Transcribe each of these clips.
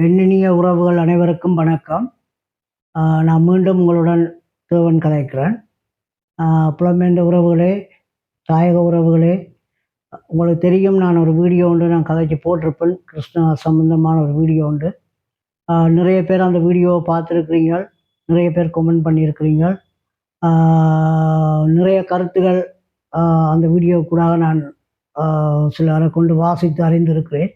எண்ணினிய உறவுகள் அனைவருக்கும் வணக்கம். நான் மீண்டும் உங்களுடன் தேவன் கதைக்கிறேன். புலம்பெயர்ந்த உறவுகளே, தாயக உறவுகளே, உங்களுக்கு தெரியும், நான் ஒரு வீடியோ ஒன்று நான் கதைச்சி போட்டிருப்பேன். கிருஷ்ணா சம்பந்தமான ஒரு வீடியோ உண்டு. நிறைய பேர் அந்த வீடியோவை பார்த்துருக்குறீங்க, நிறைய பேர் கமெண்ட் பண்ணியிருக்கிறீங்க. நிறைய கருத்துகள் அந்த வீடியோக்குள்ளாக நான் சிலரை கொண்டு வாசித்து அறிந்திருக்கிறேன்.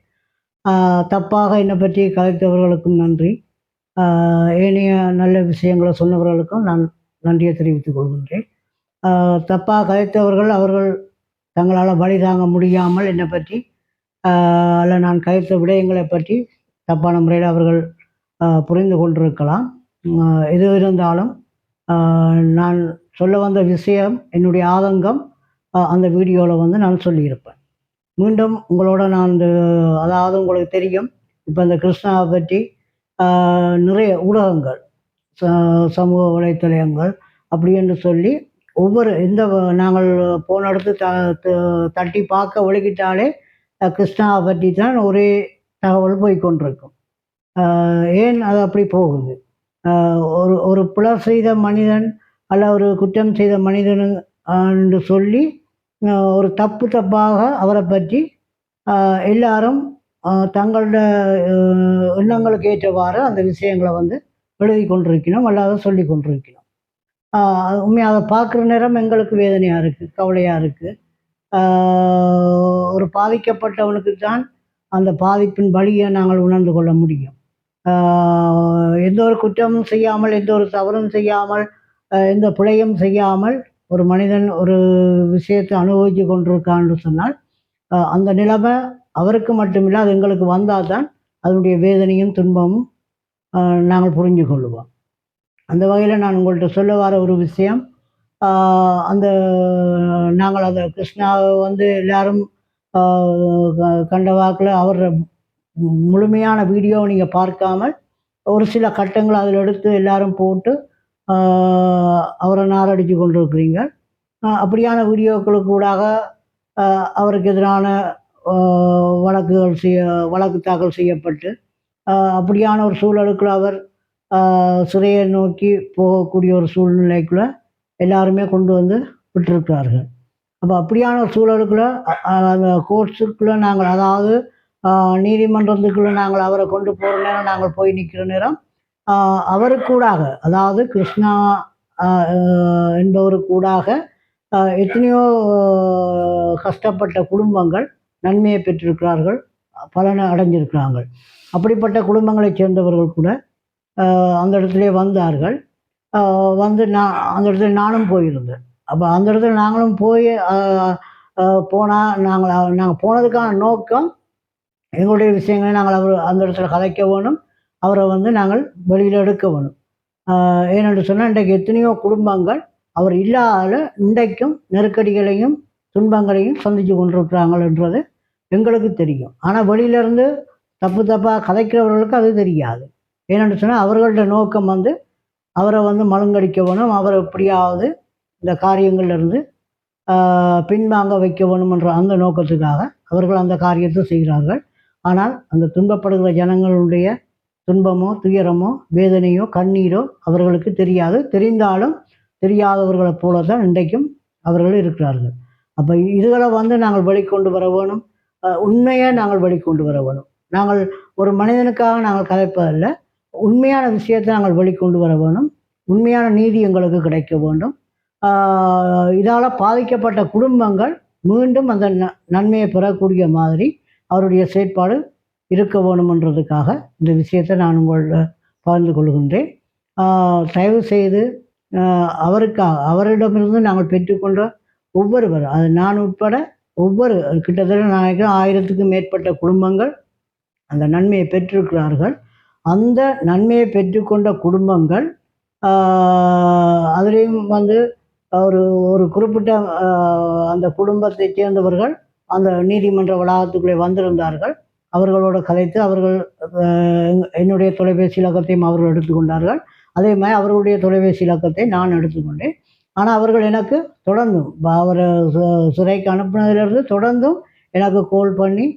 தப்பாக என்னை பற்றி கதைத்தவர்களுக்கும் நன்றி. ஏனைய நல்ல விஷயங்களை சொன்னவர்களுக்கும் நான் நன்றியை தெரிவித்துக் கொள்கின்றேன். தப்பாக கதைத்தவர்கள் அவர்கள் தங்களால் வழி தாங்க முடியாமல் என்னை பற்றி அல்ல நான் கதைத்த விடயங்களை பற்றி தப்பான முறையில் அவர்கள் புரிந்து கொண்டிருக்கலாம். எது இருந்தாலும் நான் சொல்ல வந்த விஷயம், என்னுடைய ஆதங்கம் அந்த வீடியோவில் நான் சொல்லியிருப்பேன். மீண்டும் உங்களோட நான் அதாவது உங்களுக்கு தெரியும், இப்போ இந்த கிருஷ்ணாவை பற்றி நிறைய ஊடகங்கள், சமூக வலைத்தளங்கள் அப்படி என்று சொல்லி ஒவ்வொரு நாங்கள் போன இடத்து தட்டி பார்க்க ஒழுகிட்டாலே கிருஷ்ணாவை பற்றி தான் ஒரே தகவல் போய்கொண்டிருக்கும். ஏன் அது அப்படி போகுது? ஒரு பிழை செய்த மனிதன் அல்ல ஒரு குற்றம் செய்த மனிதன் என்று சொல்லி ஒரு தப்பாக அவரை பற்றி எல்லாரும் தங்களோட எண்ணங்களுக்கு ஏற்றவாறு அந்த விஷயங்களை எழுதி கொண்டிருக்கணும், அல்லாத சொல்லி கொண்டிருக்கணும். உண்மையாக அதை பார்க்குற நேரம் எங்களுக்கு வேதனையாக இருக்குது, கவலையாக இருக்குது. ஒரு பாதிக்கப்பட்டவனுக்கு தான் அந்த பாதிப்பின் வழியை நாங்கள் உணர்ந்து கொள்ள முடியும். எந்த ஒரு குற்றமும் செய்யாமல், எந்த ஒரு தவறும் செய்யாமல், எந்த பிழையும் செய்யாமல் ஒரு மனிதன் ஒரு விஷயத்தை அனுபவித்து கொண்டிருக்கான்னு சொன்னால் அந்த நிலைமை அவருக்கு மட்டுமில்லை, அது எங்களுக்கு வந்தால் தான் அதனுடைய வேதனையும் துன்பமும் நாங்கள் புரிஞ்சு கொள்ளுவோம். அந்த வகையில் நான் உங்கள்கிட்ட சொல்ல வர ஒரு விஷயம், அந்த நாங்கள் அந்த கிருஷ்ணாவை எல்லாரும் கண்ட வாக்கில் அவர் முழுமையான வீடியோவை நீங்கள் பார்க்காமல் ஒரு சில கட்டங்கள் அதில் எடுத்து எல்லாரும் போட்டு அவரை நாரடித்து கொண்டிருக்கிறீங்க. அப்படியான வீடியோக்களுக்கு கூடாக அவருக்கு எதிரான வழக்கு தாக்கல் செய்யப்பட்டு அப்படியான ஒரு சூழலுக்குள்ள அவர் சிறையை நோக்கி போகக்கூடிய ஒரு சூழ்நிலைக்குள்ள எல்லாருமே கொண்டு விட்டிருக்கிறார்கள். அப்போ அப்படியான ஒரு சூழலுக்குள்ள அந்த கோர்ட்ஸுக்குள்ளே நாங்கள், அதாவது நீதிமன்றத்துக்குள்ளே நாங்கள் அவரை கொண்டு போகிற நேரம், நாங்கள் போய் நிற்கிற நேரம் அவருக்கூடாக, அதாவது கிருஷ்ணா என்பவருக்கூடாக எத்தனையோ கஷ்டப்பட்ட குடும்பங்கள் நன்மையை பெற்றிருக்கிறார்கள், பலனை அடைஞ்சிருக்கிறார்கள். அப்படிப்பட்ட குடும்பங்களைச் சேர்ந்தவர்கள் கூட அந்த இடத்துல வந்தார்கள். நான் அந்த இடத்துல நானும் போயிருந்தேன். அப்போ அந்த இடத்துல நாங்களும் போய் போனால் நாங்கள் போனதுக்கான நோக்கம், எங்களுடைய விஷயங்களை நாங்கள் அந்த இடத்துல கதைக்க வேணும், அவரை நாங்கள் வெளியில் எடுக்க வேணும். ஏனென்று சொன்னால் இன்றைக்கு எத்தனையோ குடும்பங்கள் அவர் இல்லாத இன்றைக்கும் நெருக்கடிகளையும் துன்பங்களையும் சந்தித்து கொண்டிருக்கிறாங்கன்றது எங்களுக்கு தெரியும். ஆனால் வெளியிலேருந்து தப்பாக கதைக்கிறவர்களுக்கு அது தெரியாது. ஏனென்று சொன்னால் அவர்களோட நோக்கம் அவரை மழுங்கடிக்க வேணும், அவரை எப்படியாவது இந்த காரியங்கள்லேருந்து பின்வாங்க வைக்க வேணுமென்ற அந்த நோக்கத்துக்காக அவர்கள் அந்த காரியத்தை செய்கிறார்கள். ஆனால் அந்த துன்பப்படுகிற ஜனங்களுடைய துன்பமோ துயரமோ வேதனையோ கண்ணீரோ அவர்களுக்கு தெரியாது. தெரிந்தாலும் தெரியாதவர்களைப் போல தான் இன்றைக்கும் அவர்கள் இருக்கிறார்கள். அப்போ இதுகளை நாங்கள் வெளிக்கொண்டு வர வேணும், உண்மையை நாங்கள் வெளிக்கொண்டு வர வேணும். நாங்கள் ஒரு மனிதனுக்காக நாங்கள் கதைப்பதில்லை, உண்மையான விஷயத்தை நாங்கள் வெளிக்கொண்டு வர வேணும். உண்மையான நீதி எங்களுக்கு கிடைக்க வேண்டும். இதால் பாதிக்கப்பட்ட குடும்பங்கள் மீண்டும் அந்த நன்மையை பெறக்கூடிய மாதிரி அவருடைய செயற்பாடு இருக்க வேணுமென்றதுக்காக இந்த விஷயத்தை நான் உங்களோட பகிர்ந்து கொள்கின்றேன். தயவு செய்து அவரிடமிருந்து நாங்கள் பெற்றுக்கொண்ட ஒவ்வொருவர், அது நான் உட்பட ஒவ்வொரு கிட்டத்தட்ட நாளைக்கு 1000க்கும் மேற்பட்ட குடும்பங்கள் அந்த நன்மையை பெற்றிருக்கிறார்கள். அந்த நன்மையை பெற்றுக்கொண்ட குடும்பங்கள் அதுலேயும் ஒரு குறிப்பிட்ட அந்த குடும்பத்தை சேர்ந்தவர்கள் அந்த நீதிமன்ற வளாகத்துக்குள்ளே வந்திருந்தார்கள். அவர்களோடு கதைத்து அவர்கள் என்னுடைய தொலைபேசி இலக்கத்தையும் அவர்கள் எடுத்துக்கொண்டார்கள். அதே மாதிரி அவர்களுடைய தொலைபேசி இலக்கத்தை நான் எடுத்துக்கொண்டேன். ஆனால் அவர்கள் எனக்கு தொடர்ந்தும் அவரை சிறைக்கு அனுப்பினதிலிருந்து தொடர்ந்தும் எனக்கு கால் பண்ணி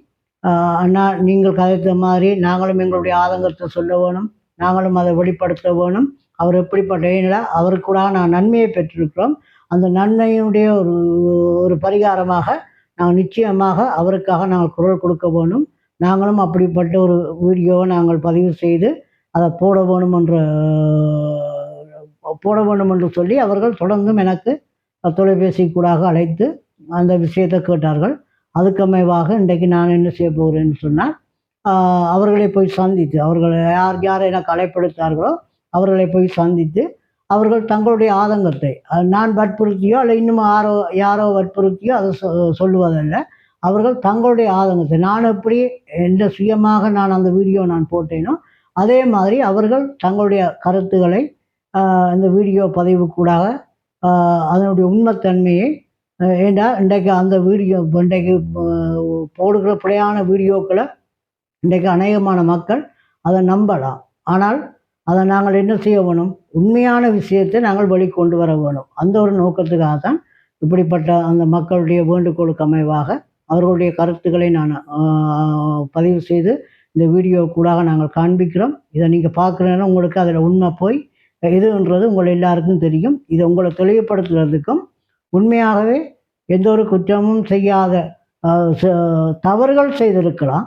அண்ணா நீங்கள் கதைத்த மாதிரி நாங்களும் எங்களுடைய ஆதங்கத்தை சொல்ல வேணும், நாங்களும் அதை வெளிப்படுத்த வேணும். அவர் எப்படிப்பட்ட அவருக்கு கூட நான் நன்மையை பெற்றிருக்கிறோம். அந்த நன்மையினுடைய ஒரு ஒரு பரிகாரமாக நாங்கள் நிச்சயமாக அவருக்காக நாங்கள் குரல் கொடுக்க வேணும். நாங்களும் அப்படிப்பட்ட ஒரு வீடியோவை நாங்கள் பதிவு செய்து அதை போட வேண்டும் என்று சொல்லி அவர்கள் தொடர்ந்தும் எனக்கு தொலைபேசி கூடாக அழைத்து அந்த விஷயத்தை கேட்டார்கள். அதுக்கமைவாக இன்றைக்கு நான் என்ன செய்ய போகிறேன்னு சொன்னால், அவர்களை போய் சந்தித்து, அவர்களை யார் எனக்கு அழைப்படுத்தார்களோ அவர்களை போய் சந்தித்து அவர்கள் தங்களுடைய ஆதங்கத்தை நான் வற்புறுத்தியோ அல்ல இன்னும் யாரோ வற்புறுத்தியோ அதை சொல்லுவதல்ல. அவர்கள் தங்களுடைய ஆதங்கத்தை நான் எப்படி எந்த சுயமாக நான் அந்த வீடியோ நான் போட்டேனோ அதே மாதிரி அவர்கள் தங்களுடைய கருத்துக்களை இந்த வீடியோ பதிவுக்கூடாக அதனுடைய உண்மைத்தன்மையை ஏண்டா இன்றைக்கு அந்த வீடியோ இன்றைக்கு போடுகிற பிழையான வீடியோக்களை இன்றைக்கு அநேகமான மக்கள் அதை நம்பலாம். ஆனால் அதை நாங்கள் என்ன செய்ய வேணும், உண்மையான விஷயத்தை நாங்கள் வெளிக்கொண்டு வர வேணும். அந்த ஒரு நோக்கத்துக்காக தான் இப்படிப்பட்ட அந்த மக்களுடைய வேண்டுகோளுக்கு அமைவாக அவர்களுடைய கருத்துக்களை நான் பதிவு செய்து இந்த வீடியோ கூடாக நாங்கள் காண்பிக்கிறோம். இதை நீங்கள் பார்க்குறேன்னா உங்களுக்கு அதில் உண்மை போய் எதுன்றது உங்கள் எல்லாருக்கும் தெரியும். இதை உங்களை தெளிவுபடுத்துறதுக்கும் உண்மையாகவே எந்த ஒரு குற்றமும் செய்யாத தவறுகள் செய்திருக்கலாம்.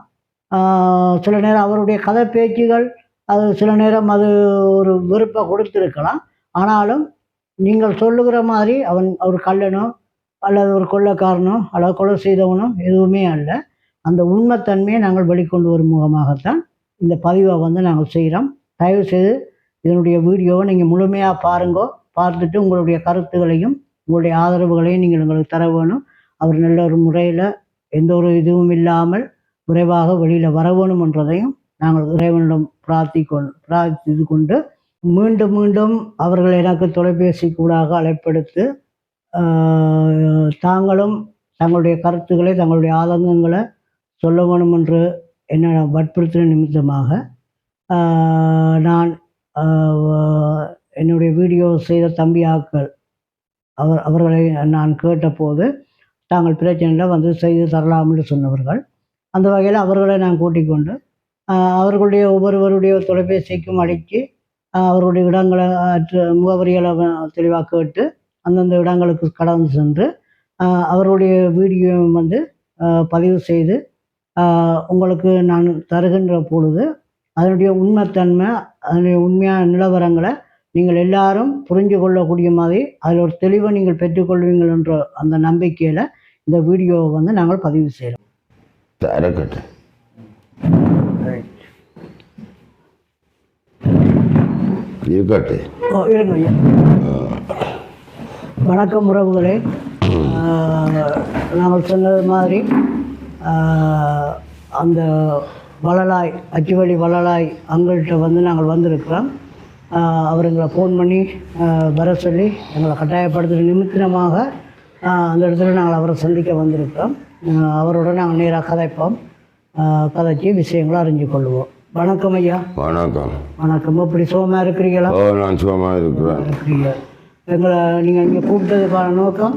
சில நேரம் அவருடைய கதை பேச்சுகள் அது சில நேரம் அது ஒரு வெறுப்பை கொடுத்திருக்கலாம். ஆனாலும் நீங்கள் சொல்லுகிற மாதிரி அவர் கள்ளனோ அல்லது ஒரு கொள்ளைக்காரனோ அல்லது கொலை செய்தவனோ எதுவுமே அல்ல. அந்த உண்மைத்தன்மையை நாங்கள் வெளிக்கொண்டு வரும் முகமாகத்தான் இந்த பதிவை நாங்கள் செய்கிறோம். தயவுசெய்து இதனுடைய வீடியோவை நீங்கள் முழுமையாக பாருங்கோ. பார்த்துட்டு உங்களுடைய கருத்துக்களையும் உங்களுடைய ஆதரவுகளையும் நீங்கள் எங்களுக்கு தர வேணும். அவர் நல்ல ஒரு முறையில் எந்த ஒரு இதுவும் இல்லாமல் விரைவாக வெளியில் வர வேணும் என்றதையும் நாங்கள் இறைவனிடம் பிரார்த்தித்து கொண்டு மீண்டும் மீண்டும் அவர்கள் எனக்கு தொலைபேசி கூடாக அழைப்படுத்து தாங்களும் தங்களுடைய கருத்துக்களை தங்களுடைய ஆதங்கங்களை சொல்ல வேணும் என்று என்ன வற்புறுத்தின நிமித்தமாக நான் என்னுடைய வீடியோ செய்த தம்பியாக்கள் அவர்களை நான் கேட்டபோது தாங்கள் பிரச்சனையில் செய்து தரலாம்னு சொன்னவர்கள். அந்த வகையில் அவர்களை நான் கூட்டிக் கொண்டு அவர்களுடைய ஒவ்வொருவருடைய தொலைபேசிக்கும் அடித்து அவர்களுடைய இடங்களை முகவரிகளை தெளிவாக கேட்டு அந்தந்த இடங்களுக்கு கடந்து சென்று அவருடைய வீடியோ பதிவு செய்து உங்களுக்கு நான் தருகின்ற பொழுது அதனுடைய உண்மைத்தன்மை அதனுடைய உண்மையான நிலவரங்களை நீங்கள் எல்லாரும் புரிஞ்சு கொள்ளக்கூடிய மாதிரி அதில் ஒரு தெளிவை நீங்கள் பெற்றுக்கொள்வீங்கள் என்ற அந்த நம்பிக்கையில் இந்த வீடியோவை நாங்கள் பதிவு செய்கிறோம். இருங்க ஐயா. வணக்கம் உறவுகளே. நாங்கள் சொன்னது மாதிரி அந்த வளலாய் அச்சுவழி வளலாய் அங்கள்கிட்ட நாங்கள் வந்திருக்கிறோம். அவருங்களை ஃபோன் பண்ணி வர சொல்லி எங்களை கட்டாயப்படுத்துகிற நிமித்தமாக அந்த இடத்துல நாங்கள் அவரை சந்திக்க வந்திருக்கிறோம். அவரோட நாங்கள் நேராக கதைப்போம், கதைச்சி விஷயங்களை அறிஞ்சு கொள்வோம். வணக்கம் ஐயா. வணக்கம். வணக்கம். எப்படி சுகமாக இருக்கிறீங்களா? நான் சுகமாக இருக்கிறேன். எங்களை நீங்கள் இங்கே கூப்பிட்டதுக்கான நோக்கம்,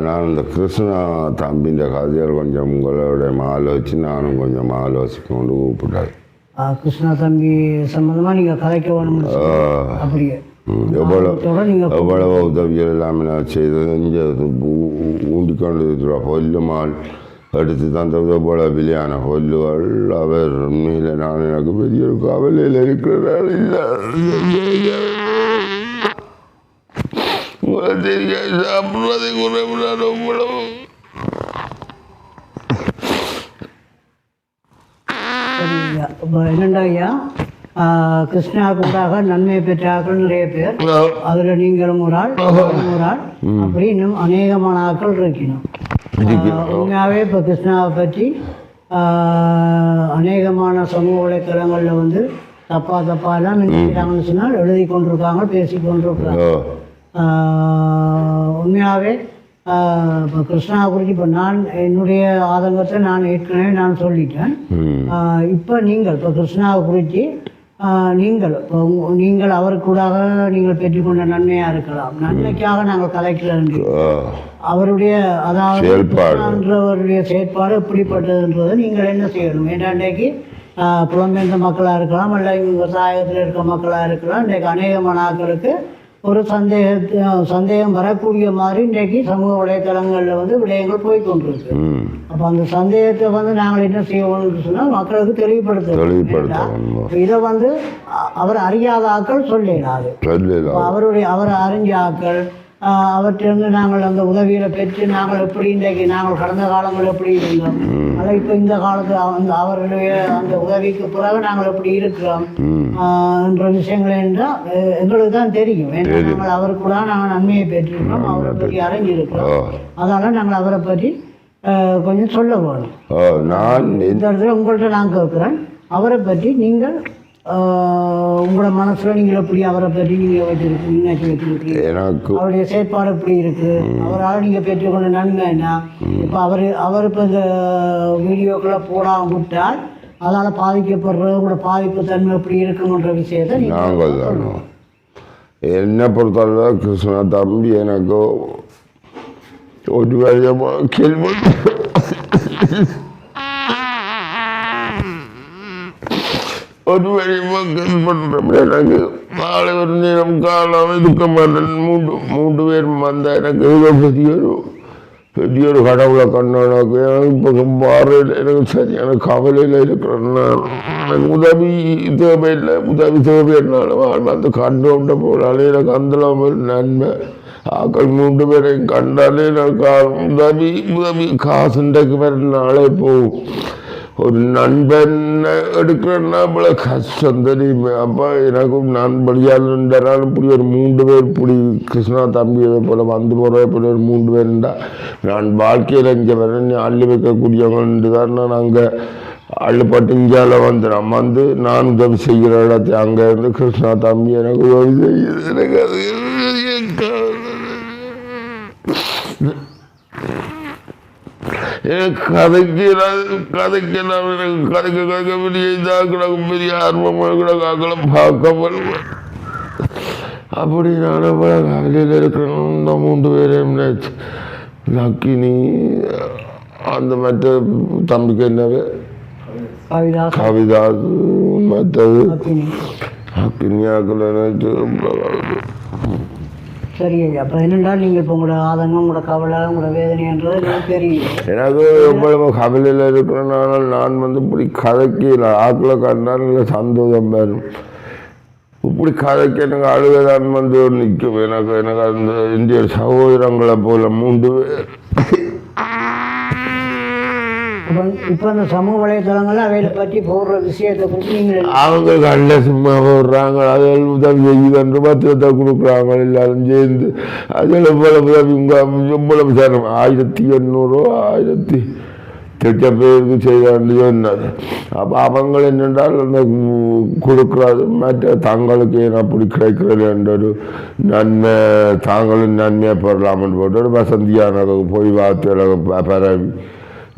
நான் இந்த கிருஷ்ணா தம்பின்ற கதையால் கொஞ்சம் உங்களுடைய ஆலோசித்து நானும் கொஞ்சம் ஆலோசிக்க கொண்டு கூப்பிட்டாரு. கிருஷ்ணா தம்பி சம்பந்தமாக நீங்கள் கதைக்க வேணும் அப்படியே எவ்வளவு உதவிகள் எல்லாமே நான் செய்தது இங்கே ஊண்டிக்கொண்டு இருக்கிற கொல்லுமாள் எடுத்து தந்தது போல வெளியான கொல்லுகள் அவர் உண்மையில் நான் எனக்கு பெரிய கவலையில் இருக்கிறார். இல்லை சாப்பிட்றதை குறைவிடாத உணவு என்னண்டா ஐயா, கிருஷ்ணாவுக்காக நன்மை பெற்றார்கள் நிறைய பேர். அதில் நீங்களும் ஒரு ஆள் அப்படி இன்னும் அநேகமான ஆட்கள் இருக்கணும். உண்மையாகவே இப்போ கிருஷ்ணாவை பற்றி அநேகமான சமூக வலைத்தளங்களில் தப்பாலாம் நினைக்கிறாங்கன்னு சொன்னால் எழுதி கொண்டிருக்காங்க, பேசி கொண்டிருக்காங்க. உண்மையாகவே இப்போ கிருஷ்ணாவை குறித்து இப்போ நான் என்னுடைய ஆதங்கத்தை நான் ஏற்கனவே நான் சொல்லிட்டேன். இப்போ நீங்கள் இப்போ கிருஷ்ணாவை குறித்து நீங்கள் அவருக்கூடாக நீங்கள் பெற்றுக்கொண்ட நன்மையாக இருக்கலாம். நன்மைக்காக நாங்கள் கலைக்கிறோம். அவருடைய அதாவது அவருடைய செயற்பாடு எப்படிப்பட்டதுன்றதை நீங்கள் என்ன செய்யணும்? ஏன்றைக்கு புலம்பெயர்ந்த மக்களாக இருக்கலாம், அல்ல விவசாயத்தில் இருக்க மக்களாக இருக்கலாம். இன்றைக்கு அநேகமான ஆட்களுக்கு ஒரு சந்தேகம் வரக்கூடிய மாதிரி இன்றைக்கு சமூக வலைத்தளங்களில் விடயங்கள் போய்கொண்டிருக்கு. அப்போ அந்த சந்தேகத்தை நாங்கள் என்ன செய்யணும்னு சொன்னால் மக்களுக்கு தெளிவுபடுத்தணும். இதை அவர் அறியாத ஆக்கள் சொல்லிடாது. அவர் அறிஞ்ச ஆக்கள் அவற்றிலிருந்து நாங்கள் அந்த உதவிகளை பெற்று நாங்கள் எப்படி இன்றைக்கு நாங்கள் கடந்த காலங்கள் எப்படி இருந்தோம், ஆனால் இப்போ இந்த காலத்தில் அவர்களுடைய அந்த உதவிக்கு பிறகு நாங்கள் எப்படி இருக்கிறோம் என்ற விஷயங்கள் என்றால் எங்களுக்கு தான் தெரியும். ஏன்னா நாங்கள் அவருக்குள்ள நாங்கள் நன்மையை பெற்றிருக்கோம், அவரை பற்றி அறிஞ்சிருக்கிறோம். அதனால் நாங்கள் அவரை பற்றி கொஞ்சம் சொல்ல வேணும். இந்த இடத்துல உங்கள்கிட்ட நான் கேட்குறேன், அவரை பற்றி நீங்கள் உங்களோட மனசில் நீங்கள் எப்படி அவரை பற்றி நீங்கள் வச்சிருக்கீங்க, அவருடைய செயற்பாடு எப்படி இருக்குது, அவரால் நீங்கள் பெற்றுக்கொண்ட நன்மை என்ன? இப்போ அவர் இப்போ இந்த வீடியோக்களை போடாமல் விட்டால் அதால் பாதிக்கப்படுறது உங்களோட பாதிப்பு தன்மை எப்படி இருக்குன்ற விஷயத்தை நாங்கள் என்னை பொறுத்தவரை கிருஷ்ணா தம்பி எனக்கு ஒரு வழியாக கேள்வி ஒரு வழியாக எனக்கு நாளை ஒரு நேரம் காலம் இருக்க மாட்டேன். மூன்று பேர் வந்த எனக்கு பெரிய ஒரு கடவுளை கண்ணாக்கு இப்போ மாறையில் எனக்கு சரியான கவலையில் இருக்கிறேன். எனக்கு உதவி தேவையில்லை, உதவி தேவையில்லைனாலும் அந்த கண்டு விட்ட போனாலே எனக்கு அந்த நன்மை. ஆக்கள் மூன்று பேரையும் கண்டாலே எனக்கு உதவி காசுண்டைக்கு வேற நாளே போகும். ஒரு நண்பன் எடுக்கிறேன்னா இவ்வளோ கஷ்டம் தெரியுமே. அப்போ எனக்கும் நான் வழியால் நின்றாலும் இப்படி ஒரு மூன்று பேர் இப்படி கிருஷ்ணா தம்பியை போல் போகிற இப்படி ஒரு மூன்று பேர் இருந்தால் நான் வாழ்க்கையில் இங்கே வரேன் அள்ளி வைக்கக்கூடியவங்க தான். நான் அங்கே அள்ளுப்பட்டு இந்தியாவில் நான் நான் உதவி செய்கிற இடத்தை அங்கே இருந்து கிருஷ்ணா தம்பி எனக்கு உதவி செய்யுது. எனக்கு அது கதைக்கெல்லாம் எனக்கு கதைக்க பெரிய இதாக கிடக்கும், பெரிய ஆர்வமாக கிடக்காக்களை பார்க்க வருவேன். அப்படி நான் கவலையில் இருக்கிறேன். இந்த மூன்று பேரையும் லக்கினி அந்த மற்ற தம்பிக்கு என்னவே கவிதா மற்றது அக்கினியாக்கள் நினைச்சு சரி. அப்போ என்னென்றால் நீங்கள் இப்போ உங்களோட ஆதங்கம், உங்களோட கவலை, உங்களோட வேதனைன்றது எனக்கு தெரியும். எனக்கு எவ்வளவு கவலையில் இருக்கிறனால நான் இப்படி கதைக்கல ஆக்களை கண்டால் இல்லை சந்தோஷம் வரும். இப்படி கதைக்க எனக்கு அழுகதான் நிற்கும். எனக்கு அந்த இந்திய சகோதரங்களை போல மூன்று பேர். இப்போ அந்த சமூக வலைத்தளங்கள் அவைகளை பற்றி போடுற விஷயத்தை பற்றி நீங்கள் அவங்க கண்ட சும்மா போடுறாங்க, அதில் உதவி செய்யுது பத்திரத்தை கொடுக்குறாங்க எல்லாரும் சேர்ந்து. அதில் எவ்வளவு உதவி எவ்வளவு சேரம் 1800 1000 பேருக்கு செய்தாண்டு சொன்னது. அப்போ அவங்க என்னென்றால் அந்த கொடுக்குறது மற்ற தங்களுக்கு ஏன் அப்படி கிடைக்கிறது என்ற ஒரு நன்மை, தாங்களும் நன்மையாக பெறலாம்னு போட்டு ஒரு வசந்தியான போய் வார்த்தைகளை பரவி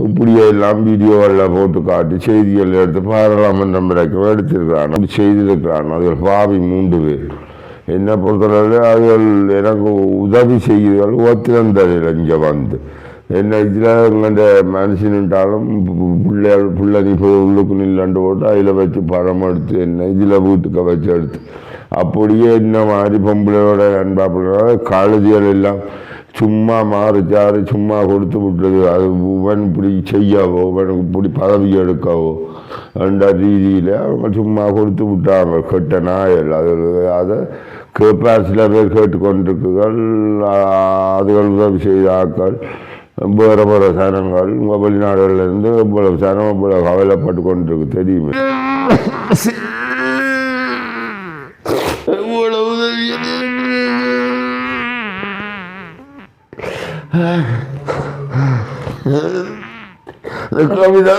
இப்படியே எல்லாம் வீடியோவில் போட்டு காட்டி செய்திகள் எடுத்து பாராளுமன்றம் வரைக்கும் எடுத்திருக்கிறான். அப்படி செய்திருக்கிறான். அதில் பாவி மூன்று பேர். என்னை பொறுத்தளவில் அதுகள் எனக்கு உதவி செய்திகள் ஒத்திருந்ததில் இங்கே என்ன இதில் எங்கள்ட மனுஷனுட்டாலும் பிள்ளை நீ போய் உள்ளுக்கு நில்லாண்டு போட்டு அதில் வச்சு பழம் எடுத்து என்ன இதில் வீட்டுக்கு வச்சு எடுத்து அப்படியே என்ன மாதிரி பொம்பளையோட அன்பா பிள்ளை காலேஜிகள் எல்லாம் சும்மா மாறுச்சாரு சும்மா கொடுத்து விட்டுறது. அது இவன் இப்படி செய்யவோ இவனுக்கு இப்படி பதவி எடுக்கவோ என்ற ரீதியில் அவங்க சும்மா கொடுத்து விட்டாங்க. கெட்ட நாயல் அது அதை கேட்பார் சில பேர் கேட்டுக்கொண்டிருக்குகள். அதுகள் உதவி செய்த ஆக்கள் வேறு வேறு சனங்கள் வெளிநாடுகளிலிருந்து இவ்வளவு சனம் இவ்வளவு கவலைப்பட்டு கொண்டிருக்கு தெரியுமே. இவ்வளவு உதவி கவிதா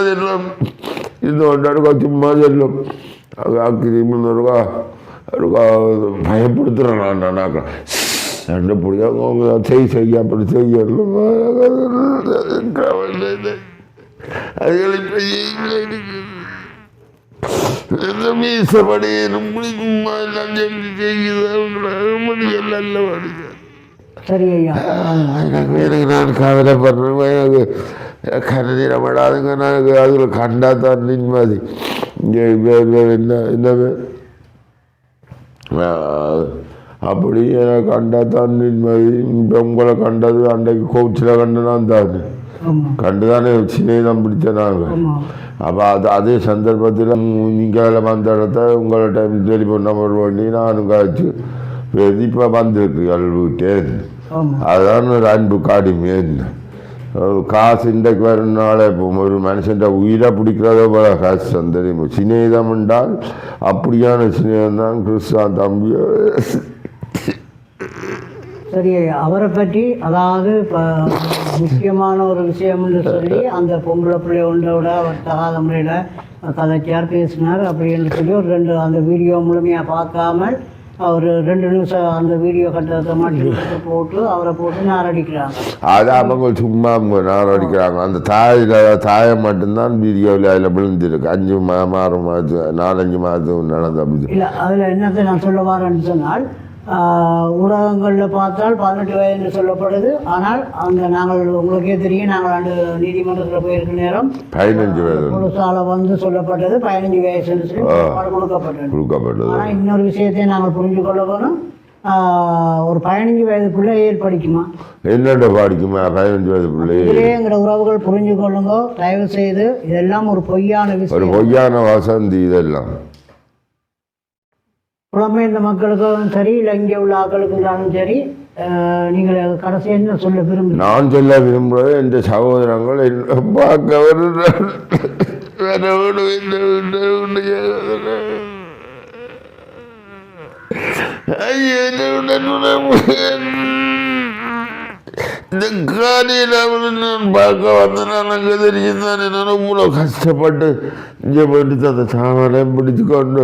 செல்லும் இந்த ஒன்றாருக்கா சும்மா செல்லும் அக்கிரிமுன்னருக்கா இருக்கா பயப்படுத்துகிறேன் நானாக்கா ரெண்டு பிடிக்கும் அவங்க செய்ய அப்படி செய்யணும். அதுகளை மீசப்படி சும்மா எல்லாம் சொல்லி செய்யுது நல்ல வருது. சரி ஐயா. எனக்கு நான் கவலைப்படுறேன். எனக்கு கருதிடப்படாதுங்க. எனக்கு அதில் கண்டா தான் நிம்மதி. இங்கே என்னவே அப்படி எனக்கு கண்டா தான் நிம்மதி. இப்போ உங்களை கண்டது அன்றைக்கு கோச்சில் கண்டுதான் தான் கண்டு தானே சின்ன பிடிச்ச நாங்கள். அப்போ அதே சந்தர்ப்பத்தில் நீங்கள் வந்த இடத்த உங்களை டைம் டெலிஃபோன் நம்பர் பண்ணி நானும் காய்ச்சி இப்போ வந்திருக்கு வீட்டே. அதுதான் ஒரு அன்பு காடுமே. காசு இன்றைக்கு வரனால இப்போ ஒரு மனுஷன் உயிரை பிடிக்கிறதோ போல கஷ்டம் தெரியும். சிநேதம் என்றால் அப்படியான சிநேதம் தான் கிறிஸ்தான் தம்பியோ. சரி, அவரை பற்றி அதாவது இப்போ முக்கியமான ஒரு விஷயம்னு சொல்லி அந்த பொம்பளை பிள்ளை ஒன்றோட அவர் தகாத முறையில் கதைச்சார் பேசினார் அப்படின்னு சொல்லி ஒரு 2 அந்த வீடியோ முழுமையாக பார்க்காமல் அவர் 2 நிமிஷம் அந்த வீடியோ கட்டத்தை மட்டும் போட்டு அவரை போட்டு நாரடிக்கிறாங்க. அது அவங்க சும்மா நாரடிக்கிறாங்க. அந்த தாயம் மட்டும்தான் வீடியோவில் அதில் விழுந்திருக்கு. 5 மாதம் 6 மாதம் 4-5 மாதம் நடந்த அப்படி இல்லை. அதில் என்னத்தை நான் சொல்ல வரேன்னு சொன்னால் ஊடகங்களில் பார்த்தால் 18 வயது சொல்லப்படுது. ஆனால் அந்த நாங்கள் உங்களுக்கே தெரியும், நாங்கள் அந்த நீதிமன்றத்தில் போயிருக்க நேரம் 15 வயது புதுசால வந்து சொல்லப்பட்டது 15 வயசுன்னு சொல்லி கொடுக்கப்பட்டது. ஆனால் இன்னொரு விஷயத்தை நாங்கள் புரிஞ்சு கொள்ள வேணும். ஒரு 15 வயது பிள்ளை படிக்குமா? என்னென்ன படிக்குமா 15 வயது பிள்ளைங்கிற உறவுகள் புரிஞ்சு கொள்ளுங்க தயவு செய்து. இதெல்லாம் ஒரு பொய்யான விஷயம், ஒரு பொய்யான வசந்தி. இதெல்லாம் புலம்பெயர்ந்த மக்களுக்கும் சரி, இல்லை இங்கே உள்ள ஆக்களுக்கும் சரி, நீங்கள் கடைசி என்ன சொல்ல விரும்புகிறேன்? நான் சொல்ல விரும்புவது என்ற சகோதரங்கள் பார்க்க இந்த காலையில் நான் பார்க்க வந்தேன். எனக்கு தெரியும் தானே, நான் இவ்வளோ கஷ்டப்பட்டு இங்கே போயிட்டு அந்த சாமானையும் பிடிச்சு கொண்டு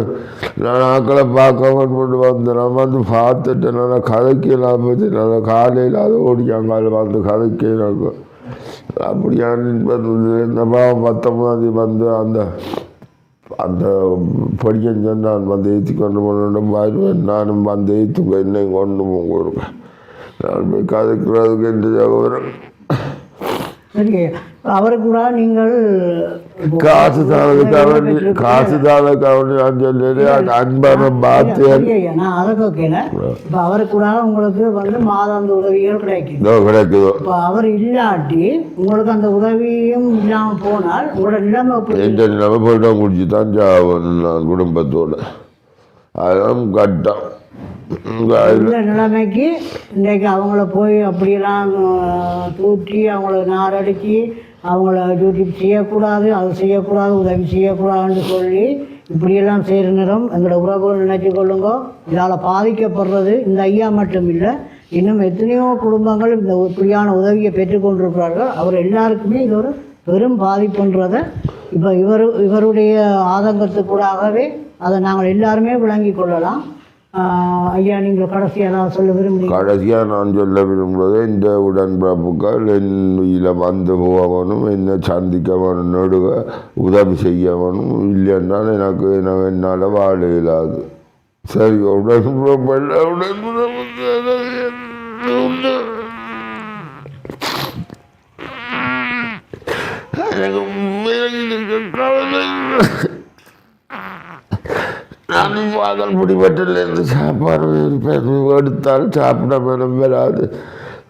நான் ஆக்களை பார்க்க கொண்டு வந்தேன். நான் வந்து பார்த்துட்டு நல்லா கதைக்கலாம் போச்சு. நல்லா காலையில் அதை ஓடிக்காங்க வந்து கதைக்கிறாங்க. அப்படியான இந்த பாவம் 19 வந்து அந்த அந்த படிக்க நான் வந்து ஏற்றி கொண்டு போனோம் பாருவேன். நானும் வந்து ஏற்றுங்க என்னையும் கொண்டு போங்க. நான் போய் கதைக்கிறதுக்கு என்று சகோதரன். சரி, அவரை கூட நீங்கள் காசு தானதுக்காக நான் சொல்லிடுறேன். அன்பான பாத்தியர் நான் அதை கேட்கல. இப்போ அவரை கூட உங்களுக்கு வந்து மாதாந்த உதவிகள் கிடைக்குதோ? இப்போ அவர் இல்லாட்டி உங்களுக்கு அந்த உதவியும் இல்லாமல் போனால் உங்களோட நிலைமை எந்த நிலைமை போயிட்டா முடிச்சு தான் நான் குடும்பத்தோடு. அதெல்லாம் கட்டம். இந்த நிலைமைக்கு இன்றைக்கு அவங்கள போய் அப்படியெல்லாம் தூற்றி அவங்கள நாரடித்து அவங்கள டியூட்டி செய்யக்கூடாது, அது செய்யக்கூடாது, உதவி செய்யக்கூடாதுன்னு சொல்லி இப்படியெல்லாம் செய்கிற நேரம் எங்களோட உறவுகள் நினைச்சு கொள்ளுங்க. இதால் பாதிக்கப்படுறது இந்த ஐயா மட்டும் இல்லை, இன்னும் எத்தனையோ குடும்பங்கள் இந்த இப்படியான உதவியை பெற்றுக்கொண்டிருக்கிறார்கள். அவர் எல்லாருக்குமே இது ஒரு பெரும் பாதிப்புன்றதை இப்போ இவருடைய ஆதங்கத்துக்கூடாகவே அதை நாங்கள் எல்லாருமே விளங்கி கொள்ளலாம். ஐயா, நீங்கள் கடைசியாக நான் சொல்ல விரும்புகிறேன். கடைசியாக நான் சொல்ல விரும்புவது, இந்த உடன்பிறப்புகள் என்னில் வந்து போகணும், என்ன சந்திக்க வேணும், நடுக உதவி செய்ய வேணும். இல்லைன்றால் எனக்கு என்னால் வாழ இயலாது. சரி, உடன்பிறப்பு நான் வாகல் பிடிபட்டிலேருந்து சாப்பாடு எடுத்தால் சாப்பிட மனம் வராது.